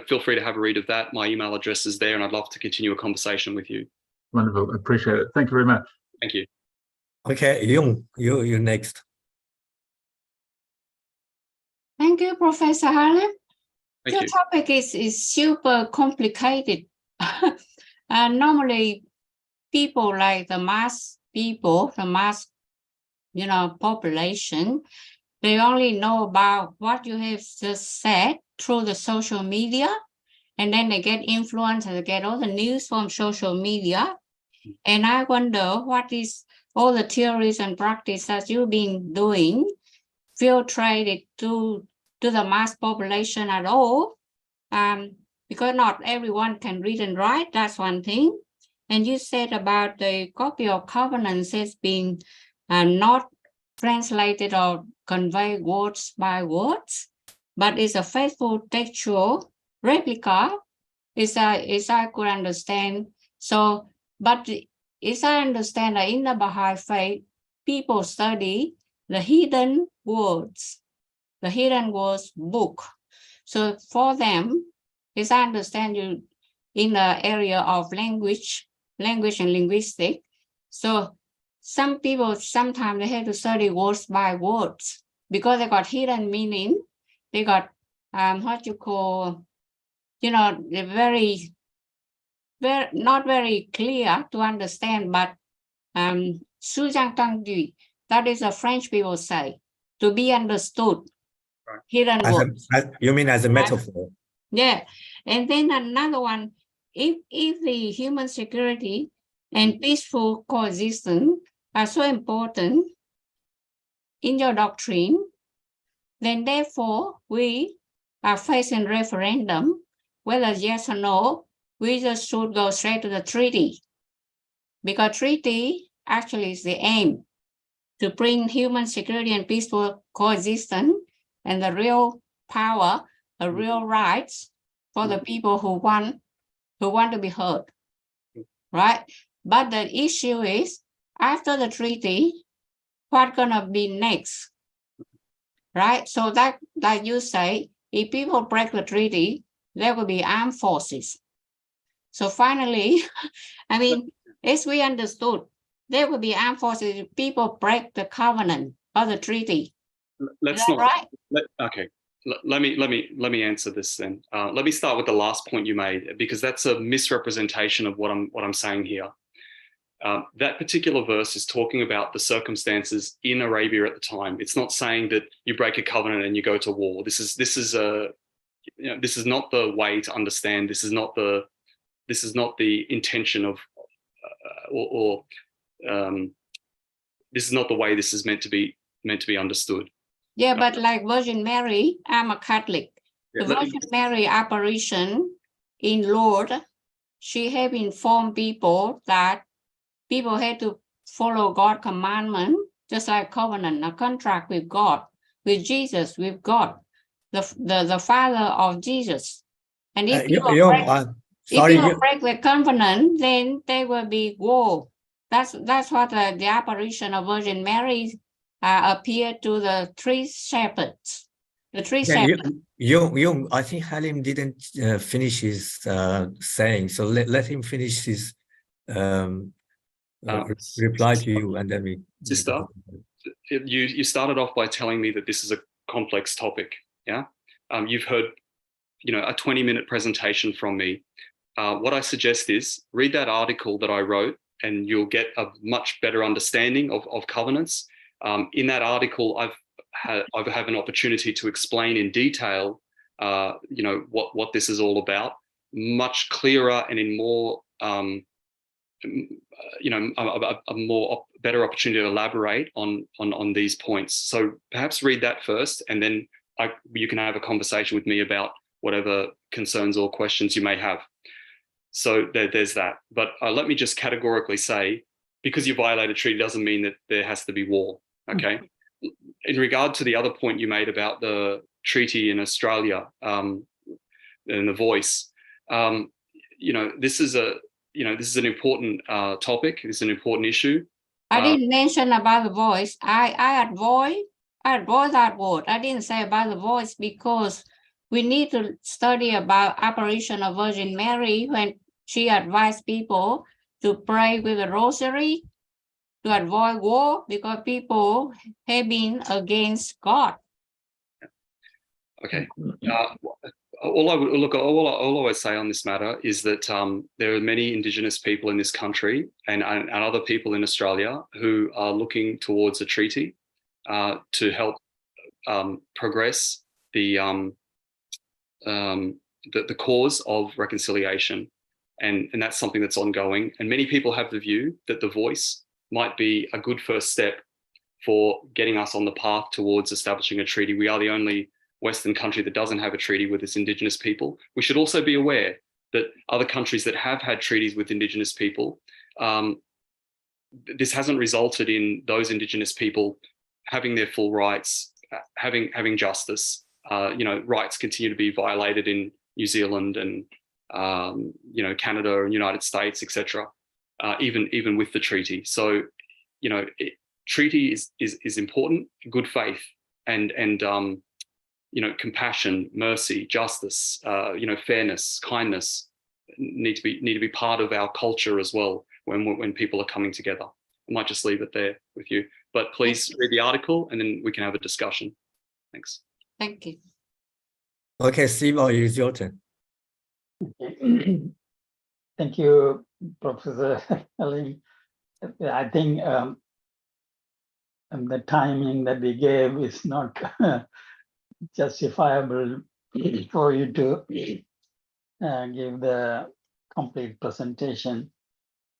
feel free to have a read of that. My email address is there, and I'd love to continue a conversation with you. Wonderful. Appreciate it. Thank you very much. Thank you. Okay, Yung, you're next. Thank you, Professor Harlem. Thank Your topic is super complicated. Normally, people like the mass population, they only know about what you have just said through the social media, and then they get influenced and they get all the news from social media. And I wonder what is all the theories and practice that you've been doing filtrated to the mass population at all, because not everyone can read and write. That's one thing. And you said about the copy of covenants has been not translated or conveyed words by words, but it's a faithful textual replica, as I could understand. So, but as I understand that in the Baha'i faith, people study the hidden words book. So for them, as I understand you in the area of language and linguistics, so some people, sometimes they have to study words by words because they got hidden meaning. They got what you call, they're very not very clear to understand, but that is a French people say, to be understood. Right. Hidden words. You mean as a metaphor? Yeah. And then another one, if the human security and peaceful coexistence are so important in your doctrine, then therefore we are facing referendum, whether yes or no, we just should go straight to the treaty, because treaty actually is the aim to bring human security and peaceful coexistence and the real power, the real rights for the people who want to be heard, right? But the issue is, after the treaty, what's gonna be next, right? So that, like you say, if people break the treaty, there will be armed forces. So finally, I mean, as we understood, there will be armed forces if people break the covenant or the treaty. Let's not. Right? Okay. Let me answer this then. Let me start with the last point you made, because that's a misrepresentation of what I'm saying here. That particular verse is talking about the circumstances in Arabia at the time. It's not saying that you break a covenant and you go to war. This is not the way to understand. This is not the intention of, this is not the way this is meant to be understood. Yeah, but like Virgin Mary, I'm a Catholic. Yeah, the Virgin Mary apparition in Lourdes, she have informed people that people had to follow God's commandment, just like covenant, a contract with God, with Jesus, with God, the Father of Jesus. And if people break the covenant, then there will be war. That's what the apparition of Virgin Mary appeared to the three shepherds. The three shepherds. I think Halim didn't finish his saying, so let him finish his reply to you, and then we. Sister, you started off by telling me that this is a complex topic. Yeah, you've heard, a 20-minute presentation from me. What I suggest is read that article that I wrote, and you'll get a much better understanding of covenants. In that article, I have an opportunity to explain in detail, what this is all about, much clearer and in more, a better opportunity to elaborate on these points. So perhaps read that first, and then you can have a conversation with me about whatever concerns or questions you may have. So there's that. But let me just categorically say, because you violate a treaty doesn't mean that there has to be war, okay? In regard to the other point you made about the treaty in Australia and the voice, this is an important topic. This is an important issue. I didn't mention about the voice. I avoid that word. I didn't say about the voice because we need to study about apparition of Virgin Mary when she advised people to pray with a rosary to avoid war because people have been against God. Okay. All I would say on this matter is that there are many Indigenous people in this country and other people in Australia who are looking towards a treaty to help progress the cause of reconciliation, and that's something that's ongoing. And many people have the view that the voice might be a good first step for getting us on the path towards establishing a treaty. We are the only Western country that doesn't have a treaty with its Indigenous people. We should also be aware that other countries that have had treaties with Indigenous people, this hasn't resulted in those Indigenous people having their full rights, having justice. Rights continue to be violated in New Zealand and Canada and United States, etc. Even with the treaty. So, treaty is important. Good faith and compassion, mercy, justice, fairness, kindness need to be part of our culture as well when people are coming together. I might just leave it there with you, but please read the article and then we can have a discussion. Thanks. Thank you. Okay, Simo, it's your turn. Thank you, Professor Ali. I think the timing that we gave is not justifiable for you to give the complete presentation,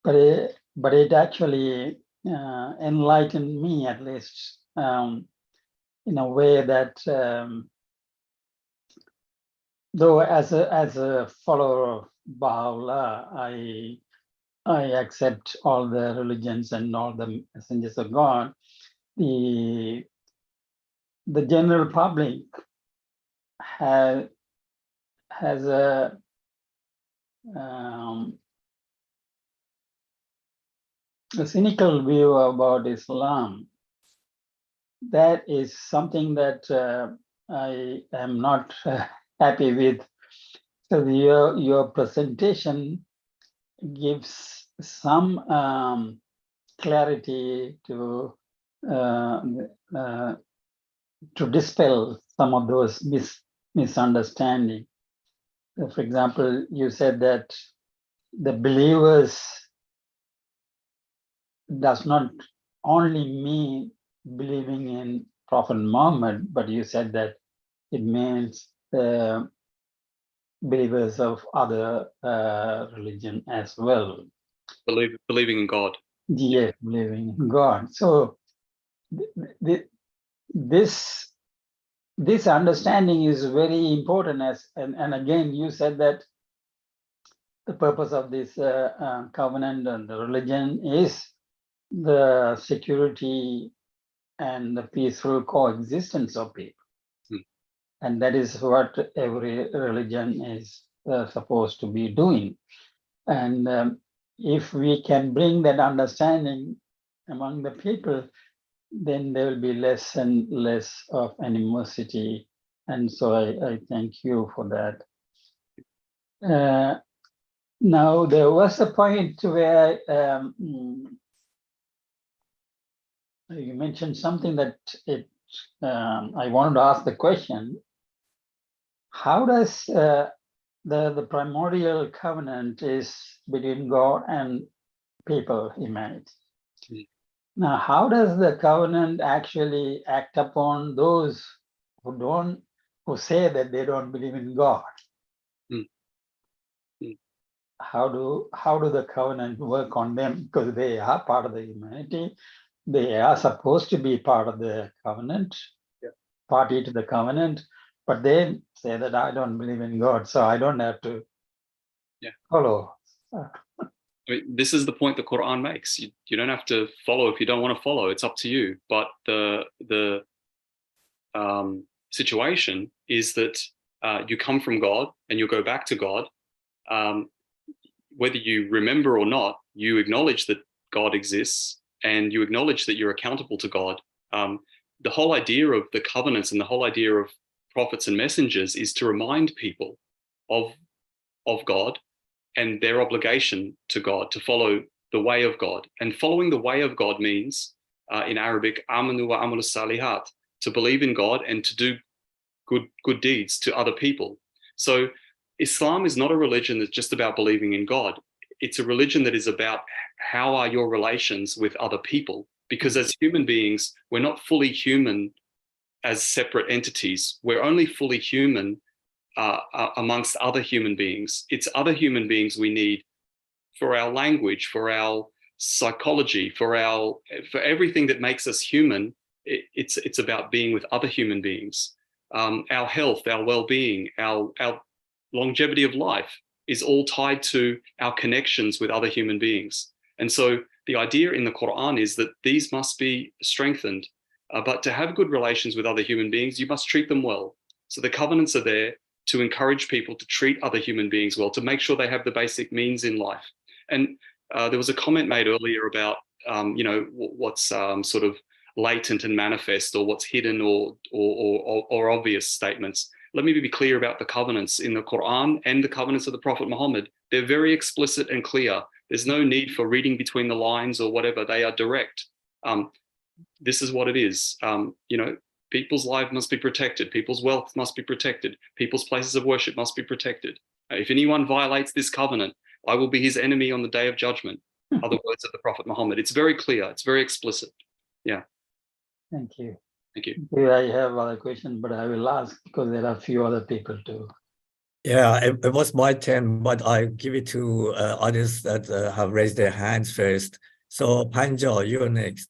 but it actually enlightened me, at least in a way that though as a follower of Baha'u'llah, I accept all the religions and all the messengers of God. The general public has a cynical view about Islam. That is something that I am not happy with. So your presentation gives some clarity to dispel some of those misunderstandings. For example, you said that the believers does not only mean believing in Prophet Muhammad, but you said that it means believers of other religion as well. Believing in God. Yes, believing in God. So this understanding is very important. And again, you said that the purpose of this covenant and the religion is the security and the peaceful coexistence of people. And that is what every religion is supposed to be doing. And if we can bring that understanding among the people, then there will be less and less of animosity. And so I thank you for that. Now, there was a point where you mentioned something that I wanted to ask the question. How does the primordial covenant is between God and people, humanity? Now, how does the covenant actually act upon those who say that they don't believe in God? How do the covenant work on them? Because they are part of the humanity. They are supposed to be part of the covenant, party to the covenant, but they say that I don't believe in God, so I don't have to follow. I mean, this is the point the Quran makes. You don't have to follow if you don't want to follow. It's up to you. But the situation is that you come from God and you go back to God. Whether you remember or not, you acknowledge that God exists and you acknowledge that you're accountable to God. The whole idea of the covenants and the whole idea of prophets and messengers is to remind people of God and their obligation to God, to follow the way of God. And following the way of God means, in Arabic, amanu wa amalu salihat, to believe in God and to do good deeds to other people. So Islam is not a religion that's just about believing in God. It's a religion that is about how are your relations with other people? Because as human beings, we're not fully human as separate entities. We're only fully human amongst other human beings. It's other human beings we need for our language, for our psychology, for everything that makes us human. It's about being with other human beings. Our health, our well-being, our longevity of life is all tied to our connections with other human beings. And so the idea in the Quran is that these must be strengthened. But to have good relations with other human beings, you must treat them well. So the covenants are there to encourage people to treat other human beings well, to make sure they have the basic means in life. And there was a comment made earlier about, what's sort of latent and manifest, or what's hidden or obvious statements. Let me be clear about the covenants in the Quran and the covenants of the Prophet Muhammad. They're very explicit and clear. There's no need for reading between the lines or whatever. They are direct. This is what it is. People's lives must be protected. People's wealth must be protected. People's places of worship must be protected. If anyone violates this covenant, I will be his enemy on the day of judgment. Are the words of the Prophet Muhammad. It's very clear. It's very explicit. Yeah. Thank you. Thank you. I have other questions, but I will ask because there are a few other people too. Yeah, it was my turn, but I give it to others that have raised their hands first. So Panjo, you're next.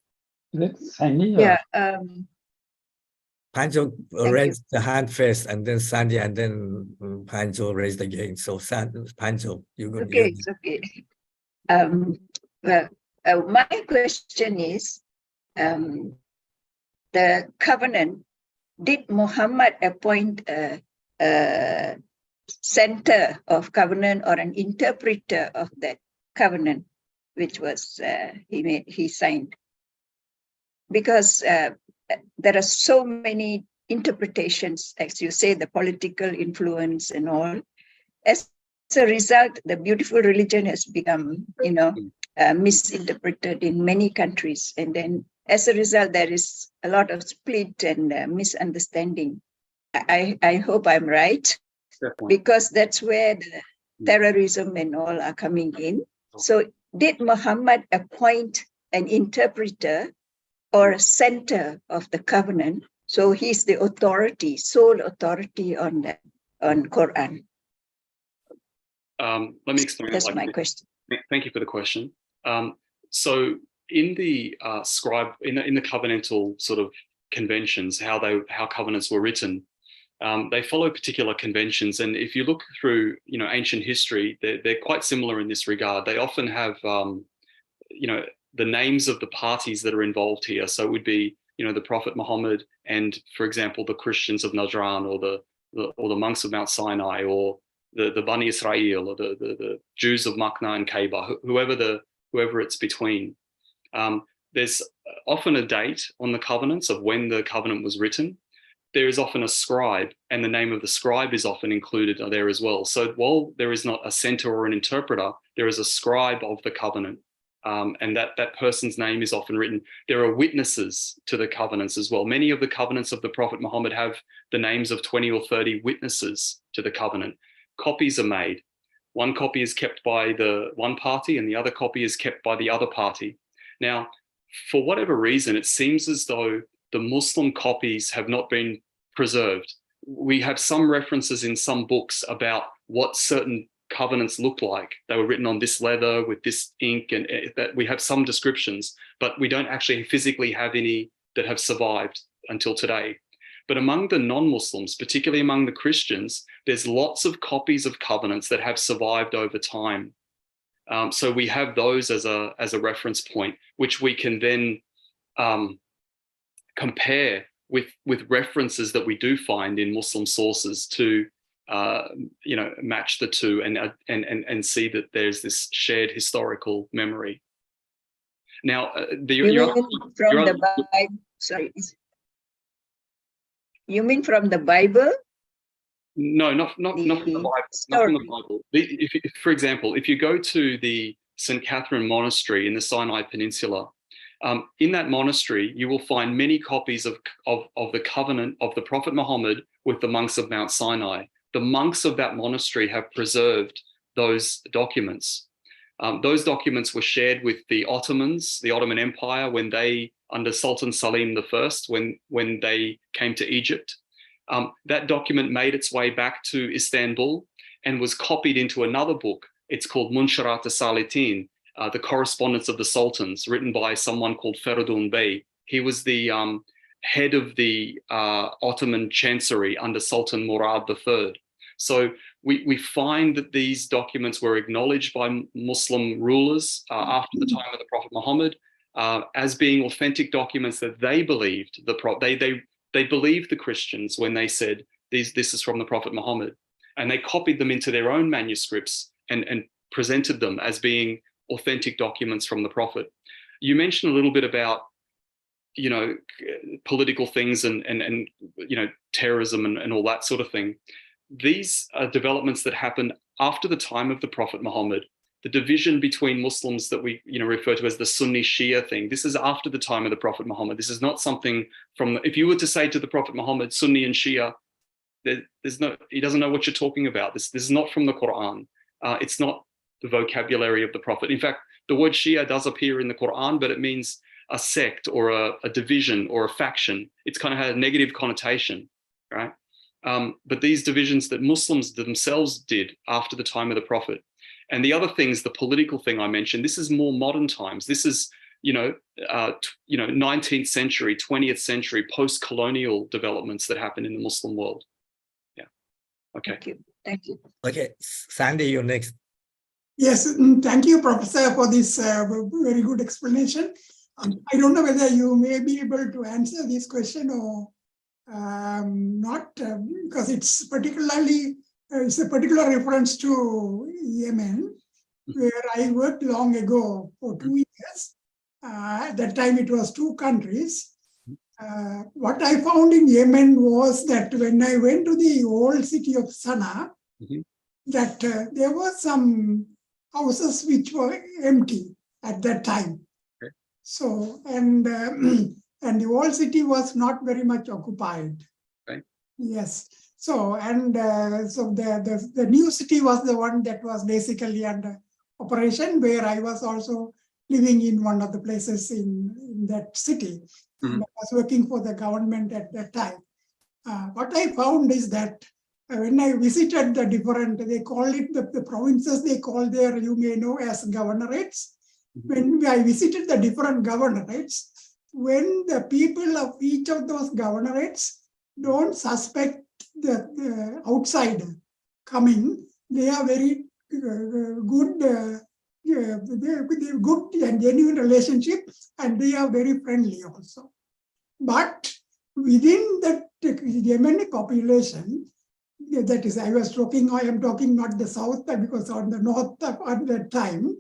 Sandy? Yeah. Panjo raised the hand first, and then Sandy, and then Panjo raised again. So Panjo, you go. Okay, it's okay. My question is, the covenant, did Muhammad appoint a center of covenant or an interpreter of that covenant, which was he signed? Because there are so many interpretations, as you say, the political influence and all. As a result, the beautiful religion has become, misinterpreted in many countries. And then as a result, there is a lot of split and misunderstanding. I hope I'm right, because that's where the terrorism and all are coming in. So did Muhammad appoint an interpreter or a center of the covenant? So he's the authority, sole authority on Quran. Let me explain. That's my question. Thank you for the question. So in the in the covenantal sort of conventions, how covenants were written, they follow particular conventions. And if you look through, ancient history, they're quite similar in this regard. They often have, the names of the parties that are involved here. So it would be, the Prophet Muhammad and, for example, the Christians of Najran, or the monks of Mount Sinai, or the Bani Israel, or the Jews of Makna and Kaaba, whoever it's between. There's often a date on the covenants of when the covenant was written. There is often a scribe, and the name of the scribe is often included there as well. So while there is not a center or an interpreter, there is a scribe of the covenant. and that person's name is often written. There are witnesses to the covenants as well. Many of the covenants of the Prophet Muhammad have the names of 20 or 30 witnesses to the covenant. Copies are made. One copy is kept by the one party and the other copy is kept by the other party. Now, for whatever reason, it seems as though the Muslim copies have not been preserved. We have some references in some books about what certain covenants look like. They were written on this leather with this ink, and that we have some descriptions, but we don't actually physically have any that have survived until today. But among the non-Muslims, particularly among the Christians, there's lots of copies of covenants that have survived over time. So we have those as a reference point, which we can then compare with references that we do find in Muslim sources to match the two and see that there's this shared historical memory. Now, You mean from the Bible? No, not from the Bible. Not from the Bible. For example, if you go to the St. Catherine Monastery in the Sinai Peninsula, in that monastery, you will find many copies of the covenant of the Prophet Muhammad with the monks of Mount Sinai. The monks of that monastery have preserved those documents. Those documents were shared with the Ottomans, the Ottoman Empire, when they, under Sultan Salim I, when they came to Egypt. That document made its way back to Istanbul and was copied into another book. It's called Munsharat al-Salitin, the Correspondence of the Sultans, written by someone called Feridun Bey. He was the head of the Ottoman Chancery under Sultan Murad III. So we find that these documents were acknowledged by Muslim rulers after the time of the Prophet Muhammad as being authentic documents that they believed. They believed the Christians when they said, this is from the Prophet Muhammad. And they copied them into their own manuscripts and presented them as being authentic documents from the Prophet. You mentioned a little bit about, political things and terrorism and all that sort of thing. These are developments that happened after the time of the Prophet Muhammad. The division between Muslims that we refer to as the Sunni Shia thing, this is after the time of the Prophet Muhammad. This is not something from, if you were to say to the Prophet Muhammad, Sunni and Shia, he doesn't know what you're talking about. This is not from the Quran. It's not the vocabulary of the Prophet. In fact, the word Shia does appear in the Quran, but it means a sect or a division or a faction. It's kind of had a negative connotation, right? But these divisions that Muslims themselves did after the time of the Prophet. And the other things, the political thing I mentioned, this is more modern times. This is, 19th century, 20th century post-colonial developments that happen in the Muslim world. Yeah. Okay. Thank you. Okay, Sandy, you're next. Yes, thank you, Professor, for this very good explanation. I don't know whether you may be able to answer this question or not, because it's it's a particular reference to Yemen, where I worked long ago for 2 years. At that time, it was 2 countries. What I found in Yemen was that when I went to the old city of Sana'a, that there were some houses which were empty at that time. Okay. So, and the old city was not very much occupied. Okay. Yes. So, so the new city was the one that was basically under operation, where I was also living in one of the places in that city. Mm-hmm. I was working for the government at that time. What I found is that when I visited the different, they call it the provinces, they call there, you may know, as governorates. Mm-hmm. When I visited the different governorates, when the people of each of those governorates don't suspect the outsider coming, they are very good, good and genuine relationship, and they are very friendly also. But within the Yemeni population, that is, I am talking not the south, because on the north at that time,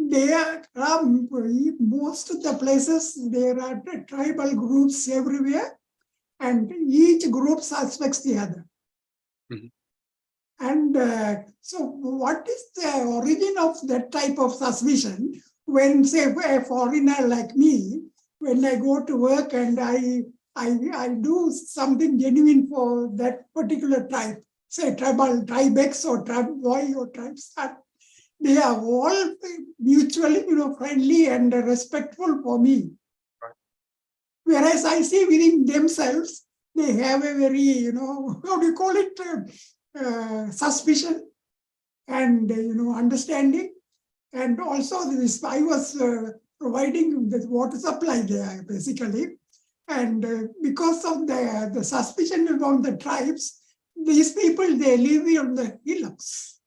there are most of the places, there are tribal groups everywhere, and each group suspects the other. Mm-hmm. And so what is the origin of that type of suspicion? when say a foreigner like me, when I go to work and I do something genuine for that particular tribe, say tribe X or tribe Y or tribe Z, they are all mutually, friendly and respectful for me. Right. Whereas I see within themselves, they have a very, how do you call it, suspicion and, understanding. And also this, I was providing the water supply there, basically. And because of the suspicion about the tribes, these people, they live on the hillocks.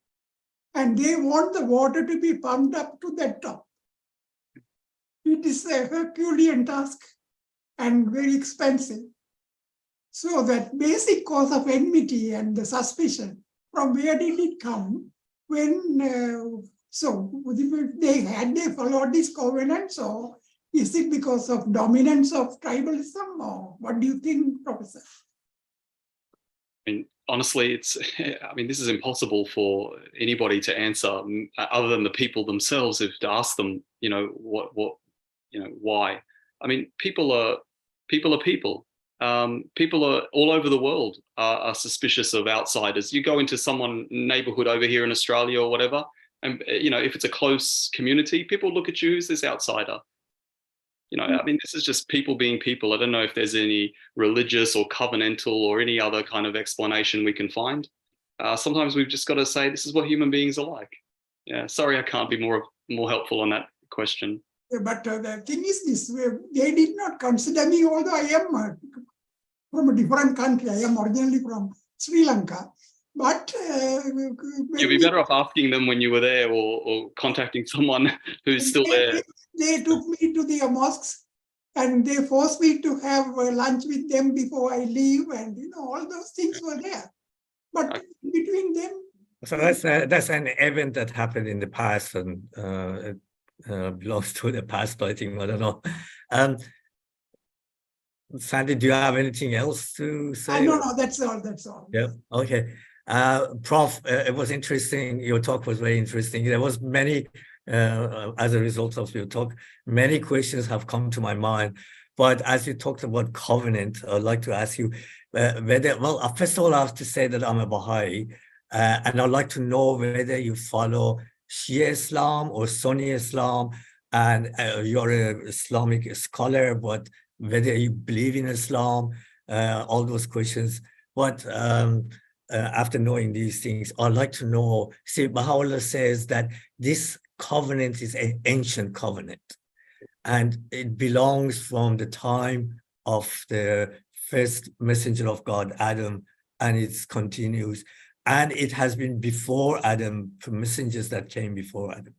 And they want the water to be pumped up to the top. It is a Herculean task and very expensive. So that basic cause of enmity and the suspicion, from where did it come? When they followed this covenant, so is it because of dominance of tribalism, or what do you think, Professor? Honestly, this is impossible for anybody to answer other than the people themselves. If to ask them, why? People are people. People are all over the world are suspicious of outsiders. You go into someone neighborhood over here in Australia or whatever, and if it's a close community, people look at you, who's this outsider? This is just people being people. I don't know if there's any religious or covenantal or any other kind of explanation we can find. Sometimes we've just got to say, this is what human beings are like. Yeah, sorry, I can't be more helpful on that question. Yeah, but the thing is this, they did not consider me, although I am from a different country. I am originally from Sri Lanka. But you'd be better off asking them when you were there, or contacting someone who's still there. They took me to the mosques and they forced me to have lunch with them before I leave, and all those things were there. But between them. So that's an event that happened in the past and belongs to the past, I think. I don't know. Sandy, do you have anything else to say? No, that's all. Yeah. Okay. Prof, it was interesting. Your talk was very interesting. There was many, as a result of your talk, many questions have come to my mind. But as you talked about covenant, I'd like to ask you whether, first of all, I have to say that I'm a Baha'i, and I'd like to know whether you follow Shia Islam or Sunni Islam, and you're an Islamic scholar, but whether you believe in Islam, all those questions. But after knowing these things, I'd like to know, see, Baha'u'llah says that this covenant is an ancient covenant, and it belongs from the time of the first messenger of God, Adam, and it continues. And it has been before Adam, from messengers that came before Adam.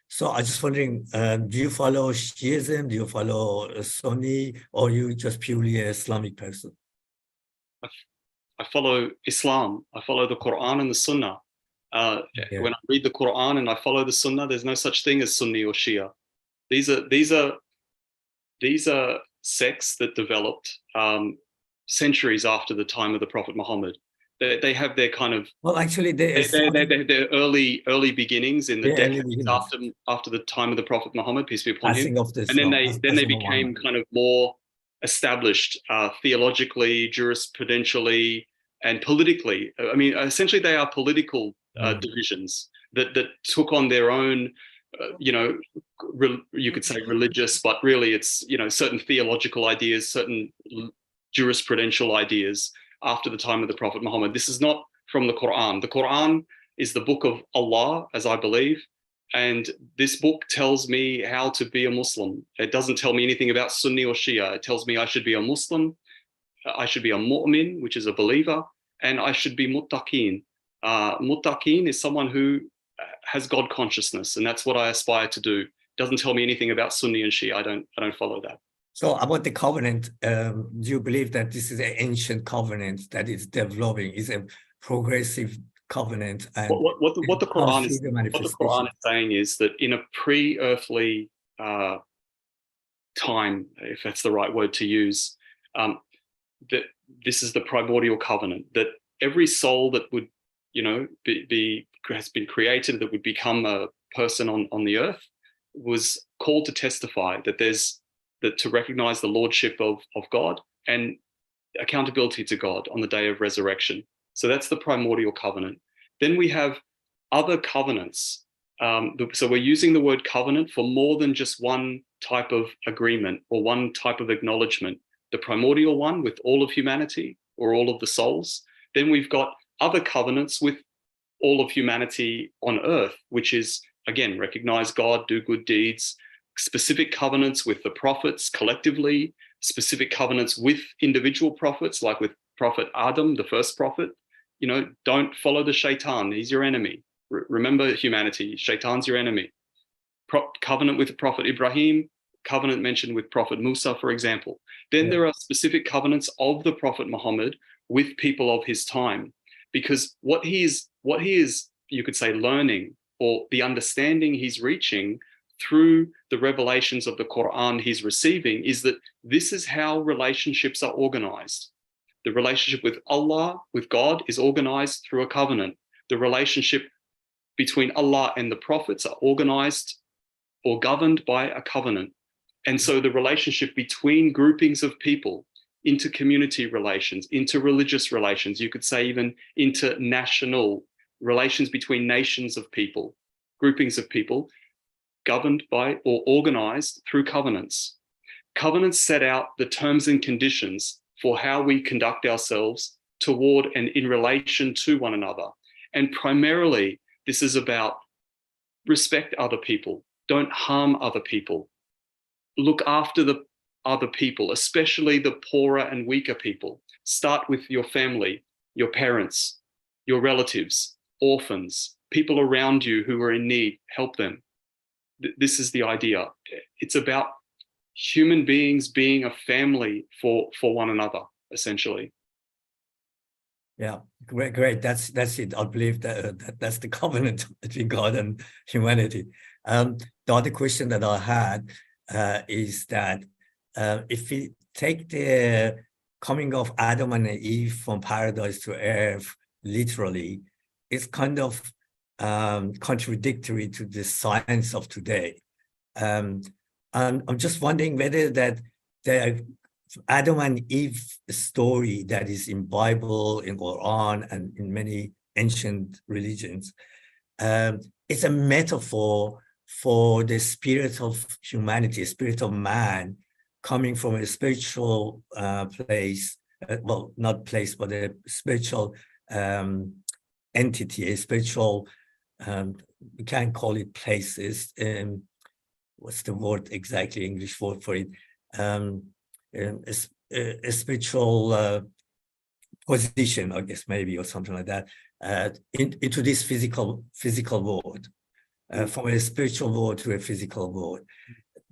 So I was just wondering, do you follow Shiism? Do you follow Sunni? Or are you just purely an Islamic person? I follow Islam. I follow the Quran and the Sunnah. When I read the Quran and I follow the Sunnah, there's no such thing as Sunni or Shia. These are sects that developed centuries after the time of the Prophet Muhammad. They have their kind of their early beginnings in the decades after the time of the Prophet Muhammad, peace be upon him, and then they became kind of more established theologically, jurisprudentially, and politically. Essentially, they are political divisions that took on their own, you could say religious, but really it's certain theological ideas, certain jurisprudential ideas after the time of the Prophet Muhammad. This is not from the Quran. The Quran is the book of Allah, as I believe, and this book tells me how to be a Muslim. It doesn't tell me anything about Sunni or Shia. It tells me I should be a Muslim, I should be a mu'min, which is a believer, and I should be muttaqeen. Muttaqeen is someone who has God consciousness, and that's what I aspire to do. It doesn't tell me anything about Sunni and Shia. I don't follow that. So about the covenant, do you believe that this is an ancient covenant that is developing, is a progressive covenant? And what the Quran is saying is that in a pre-earthly time, if that's the right word to use, that this is the primordial covenant, that every soul that would has been created, that would become a person on the earth, was called to testify that to recognize the lordship of God and accountability to God on the day of resurrection. So that's the primordial covenant. Then we have other covenants. So we're using the word covenant for more than just one type of agreement or one type of acknowledgement. The primordial one with all of humanity or all of the souls. Then we've got other covenants with all of humanity on earth, which is, again, recognize God, do good deeds, specific covenants with the prophets collectively, specific covenants with individual prophets, like with Prophet Adam, the first prophet. You know, don't follow the shaitan, he's your enemy. Remember humanity, shaitan's your enemy. Covenant with the Prophet Ibrahim, covenant mentioned with Prophet Musa, for example. Then there are specific covenants of the Prophet Muhammad with people of his time, because what he is, you could say, learning, or the understanding he's reaching through the revelations of the Quran he's receiving, is that this is how relationships are organized. The relationship with Allah, with God, is organized through a covenant. The relationship between Allah and the prophets are organized or governed by a covenant. And so the relationship between groupings of people, inter-community relations, inter-religious relations, you could say even international relations between nations of people, groupings of people, governed by or organized through covenants. Covenants set out the terms and conditions for how we conduct ourselves toward and in relation to one another. And primarily, this is about respect other people, don't harm other people, look after the other people, especially the poorer and weaker people. Start with your family, your parents, your relatives, orphans, people around you who are in need, help them. This is the idea. It's about human beings being a family for one another, essentially. Yeah, great. That's it. I believe that that's the covenant between God and humanity. The other question that I had is that if we take the coming of Adam and Eve from paradise to earth literally, it's kind of contradictory to the science of today. And I'm just wondering whether that the Adam and Eve story that is in Bible, in Quran, and in many ancient religions, it's a metaphor for the spirit of humanity, spirit of man, coming from a spiritual place, well, not place, but a spiritual entity, a spiritual, we can't call it places. What's the word exactly, English word for it? A spiritual position, I guess, maybe, or something like that, into this physical world, from a spiritual world to a physical world.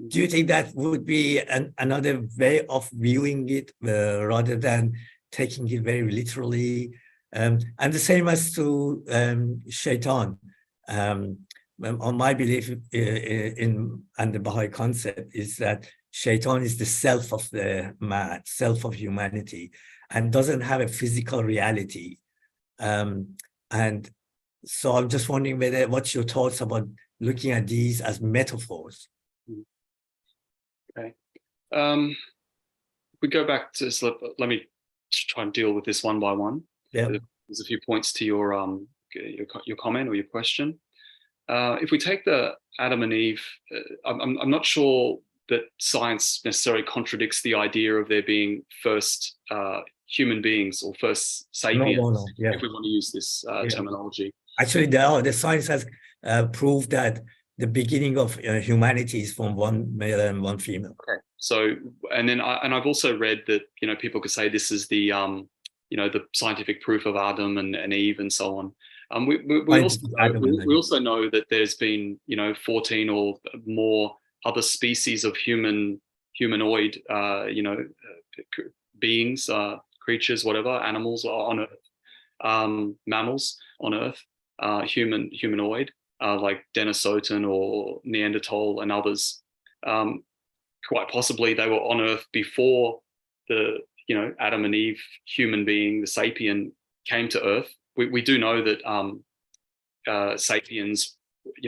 Do you think that would be another way of viewing it rather than taking it very literally? And the same as to shaitan. On my belief and the Baha'i concept is that shaitan is the self of the man, self of humanity, and doesn't have a physical reality. And so I'm just wondering what's your thoughts about looking at these as metaphors? Okay. We go back to, so let me try and deal with this one by one. Yeah. There's a few points to your comment or your question. If we take the Adam and Eve, I'm not sure that science necessarily contradicts the idea of there being first human beings or first sapiens, No. Yeah. if we want to use this terminology. Actually, the science has proved that the beginning of humanity is from one male and one female. Okay. So, and then I've also read that, people could say this is the, the scientific proof of Adam and Eve and so on. We also know that there's been, 14 or more other species of humanoid, beings, creatures, whatever, animals on Earth, mammals on Earth, humanoid, like Denisotan or Neanderthal and others. Quite possibly they were on Earth before the, Adam and Eve human being, the sapien, came to Earth. We do know that sapiens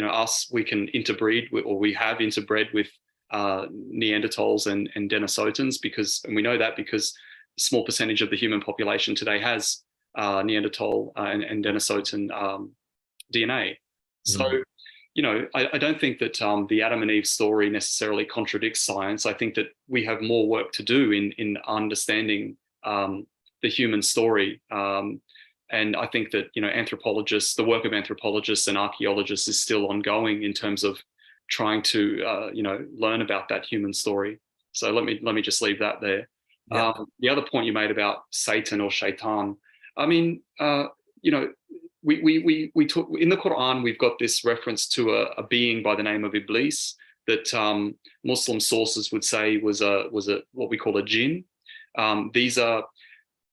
us, we can interbreed or we have interbred with Neanderthals and Denisotans and we know that because a small percentage of the human population today has Neanderthal and Denisotan DNA. So, I don't think that the Adam and Eve story necessarily contradicts science. I think that we have more work to do in understanding the human story. And I think that, the work of anthropologists and archaeologists is still ongoing in terms of trying to, learn about that human story. So let me just leave that there. Yeah. The other point you made about Satan or Shaitan, I mean, we talk in the Quran. We've got this reference to a being by the name of Iblis that Muslim sources would say was what we call a jinn. These are,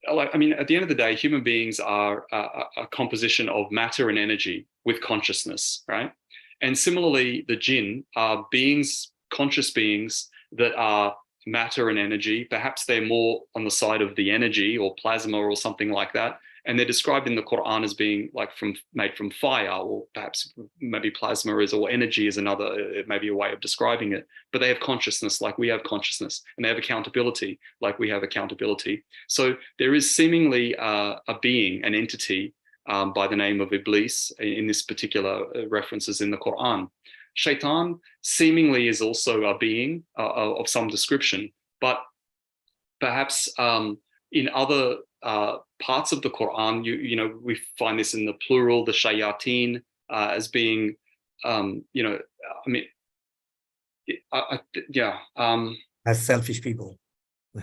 at the end of the day, human beings are a composition of matter and energy with consciousness, right? And similarly, the jinn are beings, conscious beings that are matter and energy. Perhaps they're more on the side of the energy or plasma or something like that. And they're described in the Quran as being made from fire, or perhaps maybe plasma is, or energy is another, it may be a way of describing it. But they have consciousness like we have consciousness, and they have accountability like we have accountability. So there is seemingly a being, an entity by the name of Iblis in this particular references in the Quran. Shaitan seemingly is also a being of some description, but perhaps in other parts of the Quran, we find this in the plural, the shayateen, as being, as selfish people.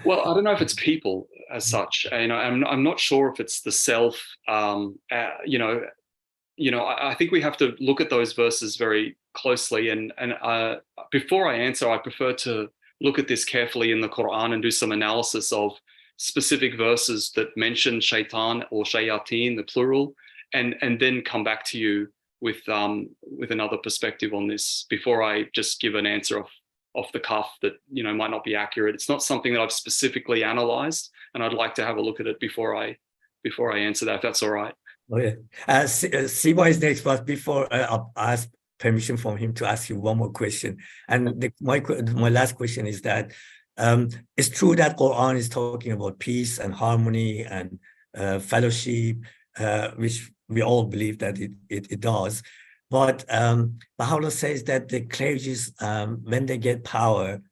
Well, I don't know if it's people as such. I'm not sure if it's the self. I think we have to look at those verses very closely. And before I answer, I prefer to look at this carefully in the Quran and do some analysis of specific verses that mention shaitan or shayateen, the plural, and then come back to you with another perspective on this before I just give an answer off the cuff that might not be accurate. It's not something that I've specifically analyzed, and I'd like to have a look at it before I answer that, if that's all right. Oh yeah. Siwa is next, but before I'll ask permission from him to ask you one more question. And my last question is that it's true that Quran is talking about peace and harmony and fellowship, which we all believe that it does. But Baha'u'llah says that the clergies, when they get power,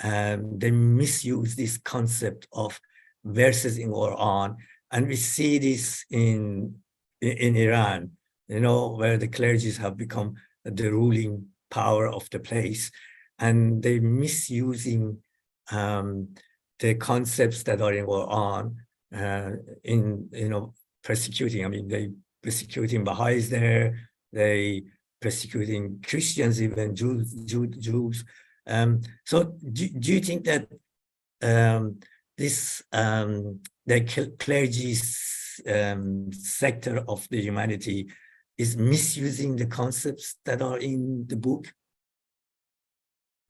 they misuse this concept of verses in Quran, and we see this in Iran, where the clergies have become the ruling power of the place, and they're misusing the concepts that are in Quran in persecuting. I mean, they persecuting Baha'is there, they persecuting Christians, even Jews. So do you think that this the clergy sector of the humanity is misusing the concepts that are in the book?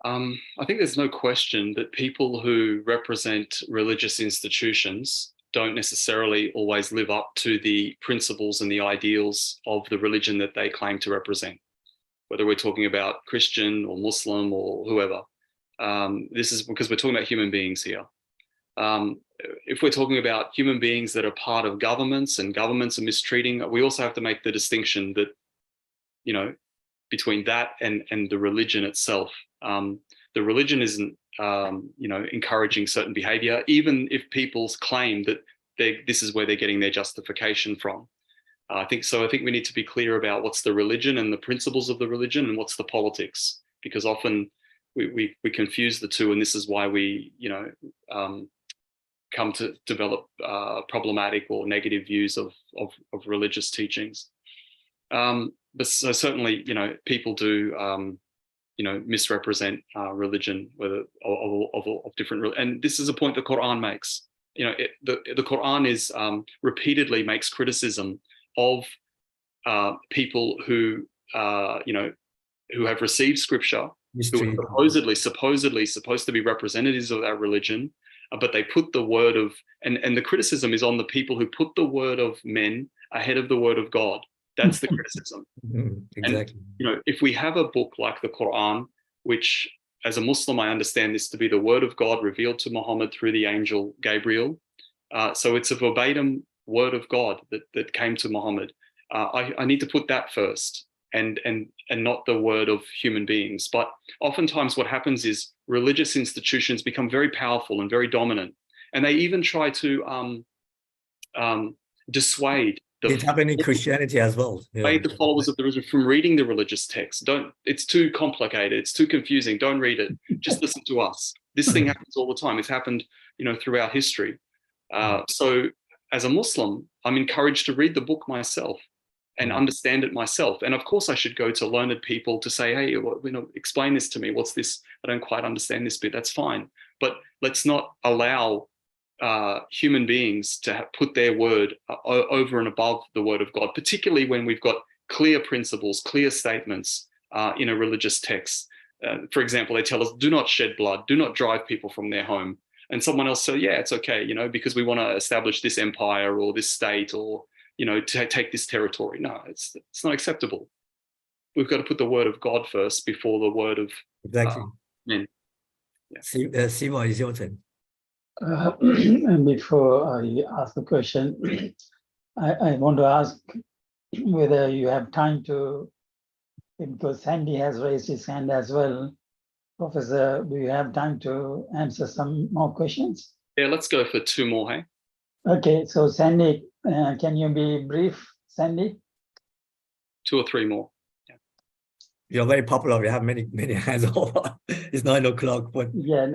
I think there's no question that people who represent religious institutions don't necessarily always live up to the principles and the ideals of the religion that they claim to represent, whether we're talking about Christian or Muslim or whoever. This is because we're talking about human beings here. If we're talking about human beings that are part of governments and governments are mistreating, we also have to make the distinction that, between that and the religion itself. The religion isn't, encouraging certain behavior, even if people claim that this is where they're getting their justification from. I think we need to be clear about what's the religion and the principles of the religion and what's the politics, because often we confuse the two, and this is why we, come to develop problematic or negative views of religious teachings. But so certainly, people do, misrepresent religion, whether of different, and this is a point the Quran makes. The Quran is repeatedly makes criticism of people who who have received scripture, who are supposedly supposed to be representatives of that religion, but they put the word of, and the criticism is on the people who put the word of men ahead of the word of God. That's the criticism. Exactly. And, if we have a book like the Quran, which as a Muslim, I understand this to be the word of God revealed to Muhammad through the angel Gabriel. So it's a verbatim word of God that came to Muhammad. I need to put that first and not the word of human beings. But oftentimes what happens is religious institutions become very powerful and very dominant. And they even try to dissuade It happened in Christianity as well. the followers of the religion from reading the religious text. It's too complicated. It's too confusing. Don't read it. Just listen to us. This thing happens all the time. It's happened, throughout history. So as a Muslim, I'm encouraged to read the book myself and understand it myself. And of course I should go to learned people to say, hey, explain this to me. What's this? I don't quite understand this bit. That's fine. But let's not allow human beings to put their word over and above the word of God, particularly when we've got clear principles, clear statements in a religious text. For example, they tell us, do not shed blood, do not drive people from their home. And someone else said, yeah, it's okay, because we want to establish this empire or this state or, to take this territory. No, it's not acceptable. We've got to put the word of God first before the word of men. Yeah. Siva, is your turn. Before I ask the question, I want to ask whether you have time to, because Sandy has raised his hand as well. Professor, do you have time to answer some more questions? Yeah, let's go for two more, hey? Okay, so Sandy, can you be brief, Sandy? Two or three more. You're very popular. We have many hands over. It's 9 o'clock, but yeah,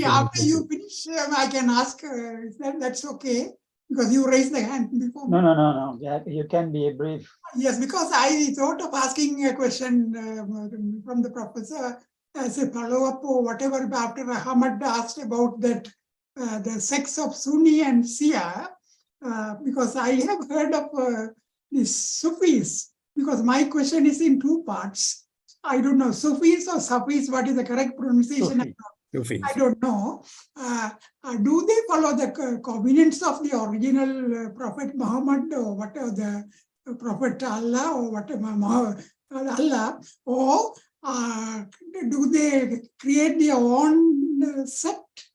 after you finish, I can ask. That's okay, because you raised the hand before. No. Yeah, you can be brief. Yes, because I thought of asking a question from the professor as a follow-up or whatever after Ahmad asked about that the sex of Sunni and Shia, because I have heard of these Sufis. Because my question is in two parts. I don't know, Sufis or Sufis, what is the correct pronunciation? I don't know. Do they follow the covenants of the original Prophet Muhammad or whatever the Prophet Allah or whatever Allah, or do they create their own sect?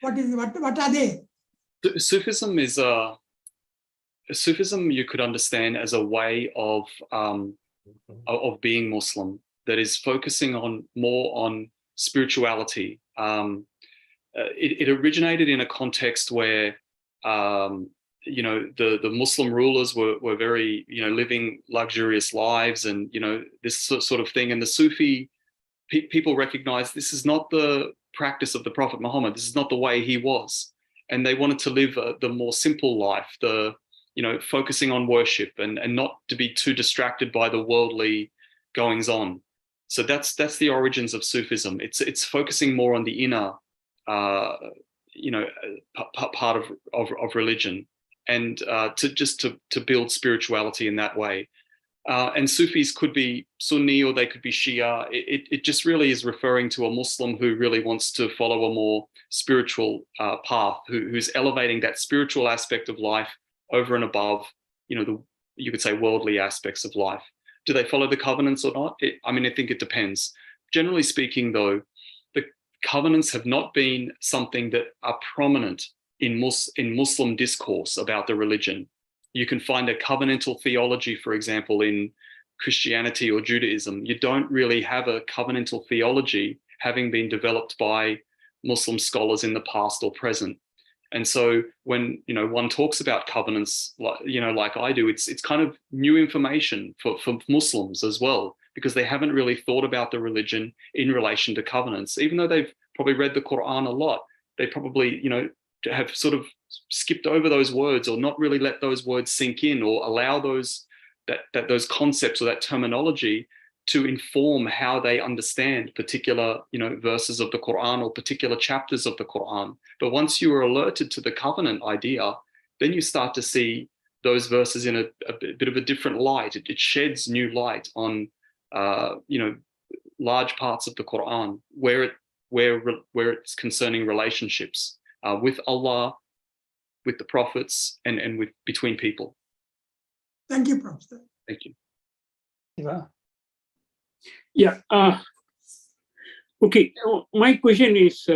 What are they? Sufism is Sufism you could understand as a way of being Muslim that is focusing more on spirituality. It originated in a context where the Muslim rulers were very living luxurious lives and this sort of thing, and the Sufi people recognized this is not the practice of the Prophet Muhammad. This is not the way he was, and they wanted to live the more simple life, focusing on worship and not to be too distracted by the worldly goings on. So that's the origins of Sufism. It's focusing more on the inner, part of religion, and to build spirituality in that way. And Sufis could be Sunni or they could be Shia. It just really is referring to a Muslim who really wants to follow a more spiritual path, who's elevating that spiritual aspect of life over and above, you could say worldly aspects of life. Do they follow the covenants or not? I think it depends. Generally speaking, though, the covenants have not been something that are prominent in Muslim discourse about the religion. You can find a covenantal theology, for example, in Christianity or Judaism. You don't really have a covenantal theology having been developed by Muslim scholars in the past or present. And so when one talks about covenants, like I do, it's kind of new information for Muslims as well, because they haven't really thought about the religion in relation to covenants. Even though they've probably read the Quran a lot, they probably have sort of skipped over those words or not really let those words sink in or allow those concepts or that terminology to inform how they understand particular, verses of the Quran or particular chapters of the Quran. But once you are alerted to the covenant idea, then you start to see those verses in a bit of a different light. It sheds new light on, large parts of the Quran where it's concerning relationships with Allah, with the prophets, and between people. Thank you, Professor. Thank you. Siva? Yeah. Okay. My question is,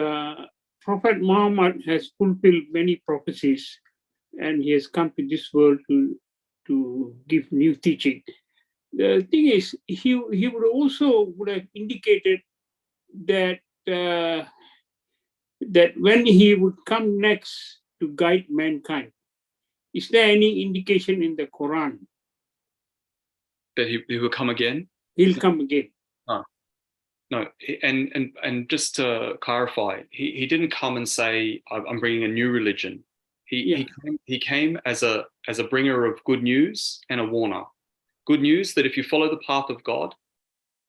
Prophet Muhammad has fulfilled many prophecies, and he has come to this world to give new teaching. The thing is, he would have indicated that that when he would come next to guide mankind. Is there any indication in the Quran That he will come again? he'll come again? No, and just to clarify, he didn't come and say, I'm bringing a new religion. He came as a bringer of good news and a warner. Good news that if you follow the path of God,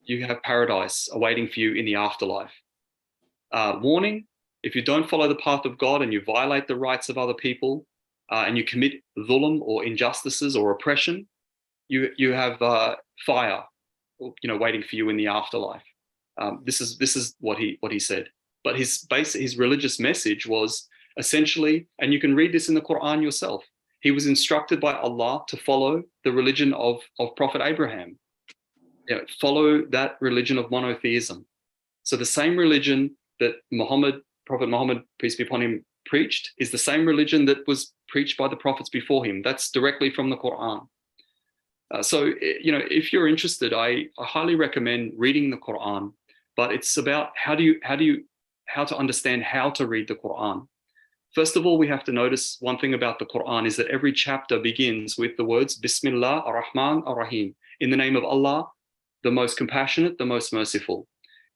you have paradise awaiting for you in the afterlife. Warning, if you don't follow the path of God and you violate the rights of other people, and you commit dhulm or injustices or oppression, you have fire, waiting for you in the afterlife. This is what he said. But his religious message was essentially, and you can read this in the Quran yourself, he was instructed by Allah to follow the religion of Prophet Abraham. Follow that religion of monotheism. So the same religion that Prophet Muhammad, peace be upon him, preached is the same religion that was preached by the prophets before him. That's directly from the Quran. So if you're interested, I highly recommend reading the Quran. But it's about how to understand how to read the Quran. First of all, we have to notice one thing about the Quran is that every chapter begins with the words Bismillah ar-Rahman ar-Rahim, in the name of Allah, the most compassionate, the most merciful.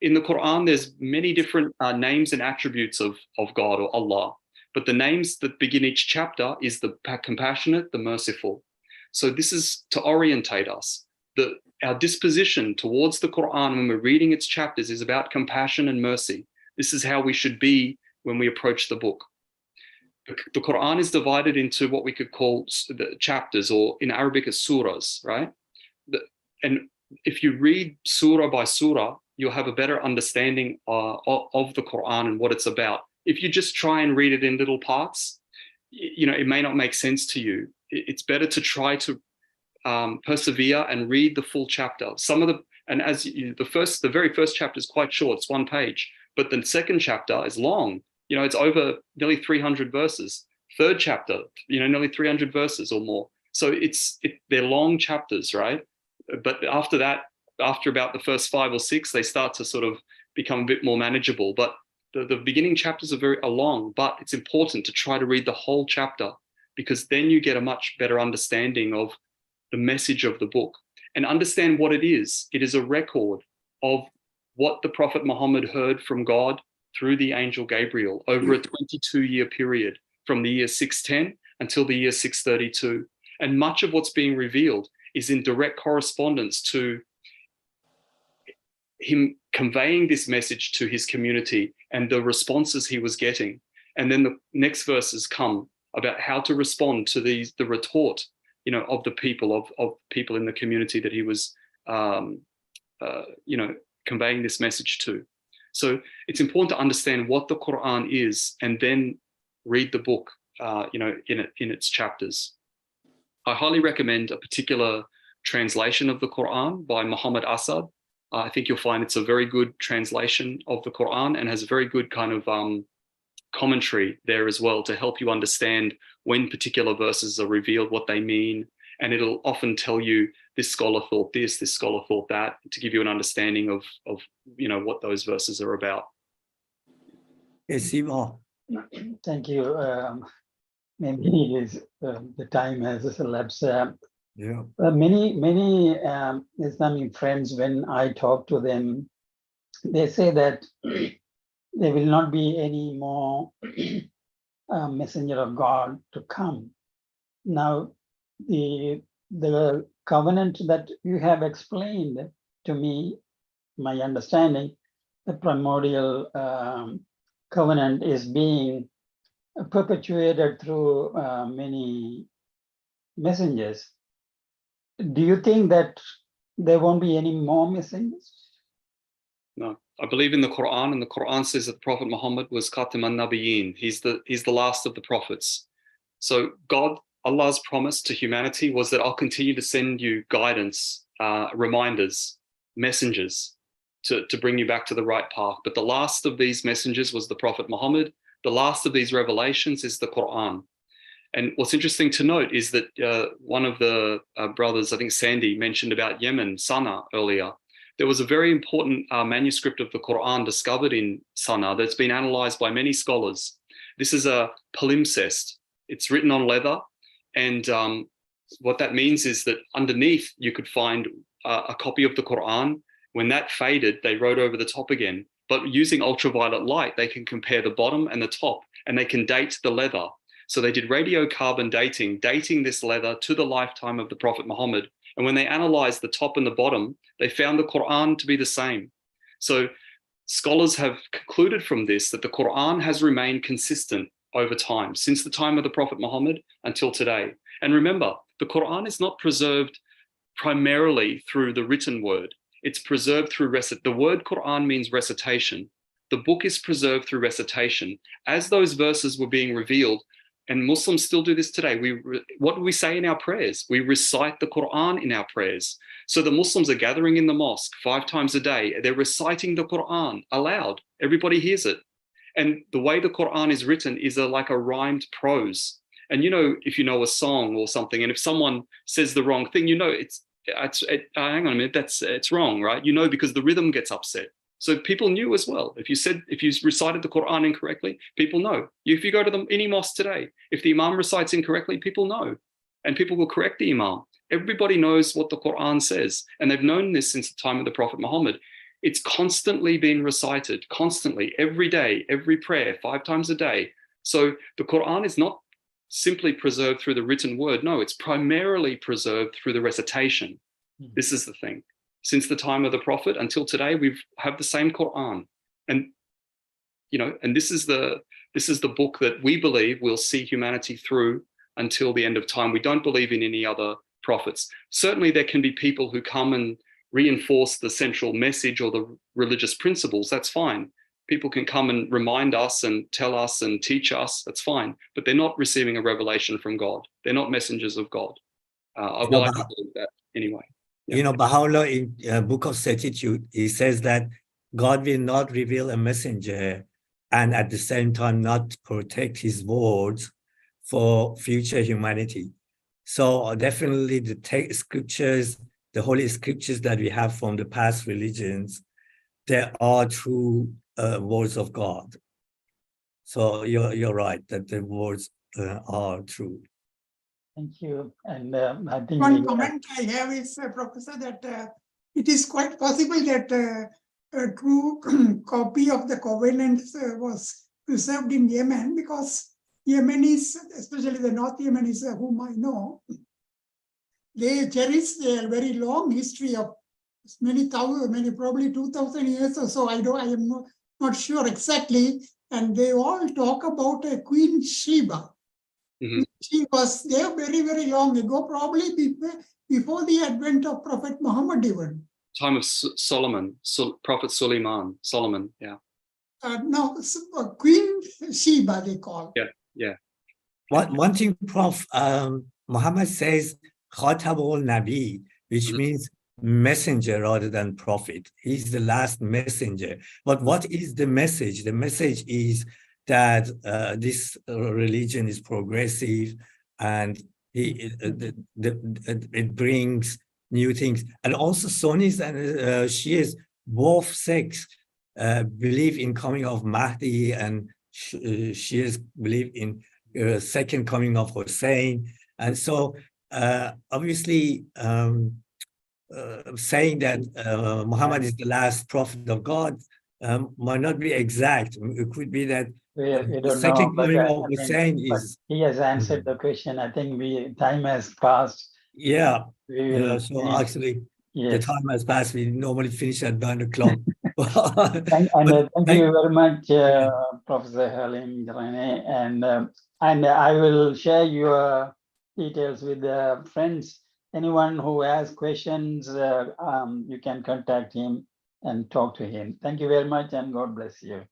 In the Quran, there's many different names and attributes of God or Allah, but the names that begin each chapter is the compassionate, the merciful. So this is to orientate us. Our disposition towards the Quran when we're reading its chapters is about compassion and mercy. This is how we should be when we approach the book. The Quran is divided into what we could call the chapters, or in Arabic as surahs, right? And if you read surah by surah, you'll have a better understanding of the Quran and what it's about. If you just try and read it in little parts, it may not make sense to you. It's better to try to persevere and read the full chapter. The very first chapter is quite short, it's 1 page, but the second chapter is long. It's over nearly 300 verses. Third chapter, nearly 300 verses or more. So they're long chapters, right? But after that, after about the first 5 or 6, they start to sort of become a bit more manageable. But the beginning chapters are long, but it's important to try to read the whole chapter, because then you get a much better understanding of the message of the book and understand what it is. It is a record of what the Prophet Muhammad heard from God through the angel Gabriel over a 22-year period from the year 610 until the year 632. And much of what's being revealed is in direct correspondence to him conveying this message to his community and the responses he was getting. And then the next verses come about how to respond to the retort, of the people, of people in the community that he was, conveying this message to. So it's important to understand what the Quran is and then read the book, in its chapters. I highly recommend a particular translation of the Quran by Muhammad Asad. I think you'll find it's a very good translation of the Quran and has a very good kind of commentary there as well to help you understand when particular verses are revealed, what they mean. And it'll often tell you this scholar thought this scholar thought that, to give you an understanding of what those verses are about. Yes, Siva. Thank you. Maybe the time has elapsed. Yeah. Many Islamic friends, when I talk to them, they say that there will not be any more messenger of God to come. Now, the covenant that you have explained to me, my understanding, the primordial covenant is being perpetuated through many messengers. Do you think that there won't be any more messengers? No, I believe in the Quran, and the Quran says that Prophet Muhammad was Khatam an-Nabiyyin. He's the last of the prophets. So God Allah's promise to humanity was that I'll continue to send you guidance, reminders, messengers to bring you back to the right path. But the last of these messengers was the Prophet Muhammad. The last of these revelations is the Quran. And what's interesting to note is that one of the brothers, I think Sandy, mentioned about Yemen, Sana'a, earlier. There was a very important manuscript of the Quran discovered in Sana'a that's been analyzed by many scholars. This is a palimpsest. It's written on leather. And what that means is that underneath you could find a copy of the Quran. When that faded, they wrote over the top again. But using ultraviolet light, they can compare the bottom and the top, and they can date the leather. So they did radiocarbon dating this leather to the lifetime of the Prophet Muhammad. And when they analyzed the top and the bottom, they found the Quran to be the same. So scholars have concluded from this that the Quran has remained consistent over time, since the time of the Prophet Muhammad until today. And remember, the Quran is not preserved primarily through the written word. It's preserved through the word Quran means recitation. The book is preserved through recitation. As those verses were being revealed, and Muslims still do this today, what do we say in our prayers? We recite the Quran in our prayers. So the Muslims are gathering in the mosque 5 times a day. They're reciting the Quran aloud. Everybody hears it. And the way the Quran is written is like a rhymed prose. And you know, if you know a song or something, and if someone says the wrong thing, you know, hang on a minute, it's wrong, right? You know, because the rhythm gets upset. So people knew as well. If you recited the Quran incorrectly, people know. If you go to any mosque today, if the Imam recites incorrectly, people know. And people will correct the Imam. Everybody knows what the Quran says. And they've known this since the time of the Prophet Muhammad. It's constantly being recited, constantly, every day, every prayer, 5 times a day. So the Quran is not simply preserved through the written word. No, it's primarily preserved through the recitation. This is the thing. Since the time of the Prophet until today, we have the same Quran. And, you know, and this is the book that we believe will see humanity through until the end of time. We don't believe in any other prophets. Certainly there can be people who come and reinforce the central message or the religious principles. That's fine. People can come and remind us and tell us and teach us. That's fine. But they're not receiving a revelation from God. They're not messengers of God. I would like to believe that anyway. Yeah. You know, Baha'u'llah in Book of Certitude, he says that God will not reveal a messenger and at the same time not protect his words for future humanity. So definitely the scriptures, the holy scriptures that we have from the past religions, they are true words of God. So you're right that the words are true. Thank you. And I think one comment I have is, Professor, that it is quite possible that a true copy of the covenants was preserved in Yemen, because Yemenis, especially the North Yemenis whom I know, they cherish their very long history of many probably 2,000 years or so. I am not sure exactly. And they all talk about a Queen Sheba. Mm-hmm. She was there very, very long ago, probably before the advent of Prophet Muhammad even. Time of Solomon, Prophet Solomon, yeah. No, Queen Sheba they call. Yeah. One thing, Prof, Muhammad says Khatabul Nabi, which means messenger rather than prophet. He's the last messenger. But what is the message? The message is that this religion is progressive and it brings new things. And also Sunnis and Shias, both sects believe in coming of Mahdi, and Shias believe in second coming of Hussein. And so obviously saying that Muhammad is the last prophet of God might not be exact. It could be that the second coming of Hussein is... He has answered the question. I think time has passed. Yeah. So actually, the time has passed. We normally finish at 9 o'clock. Thank you very much, Professor Halim Jarane. And I will share your details with friends. Anyone who has questions, you can contact him and talk to him. Thank you very much, and God bless you.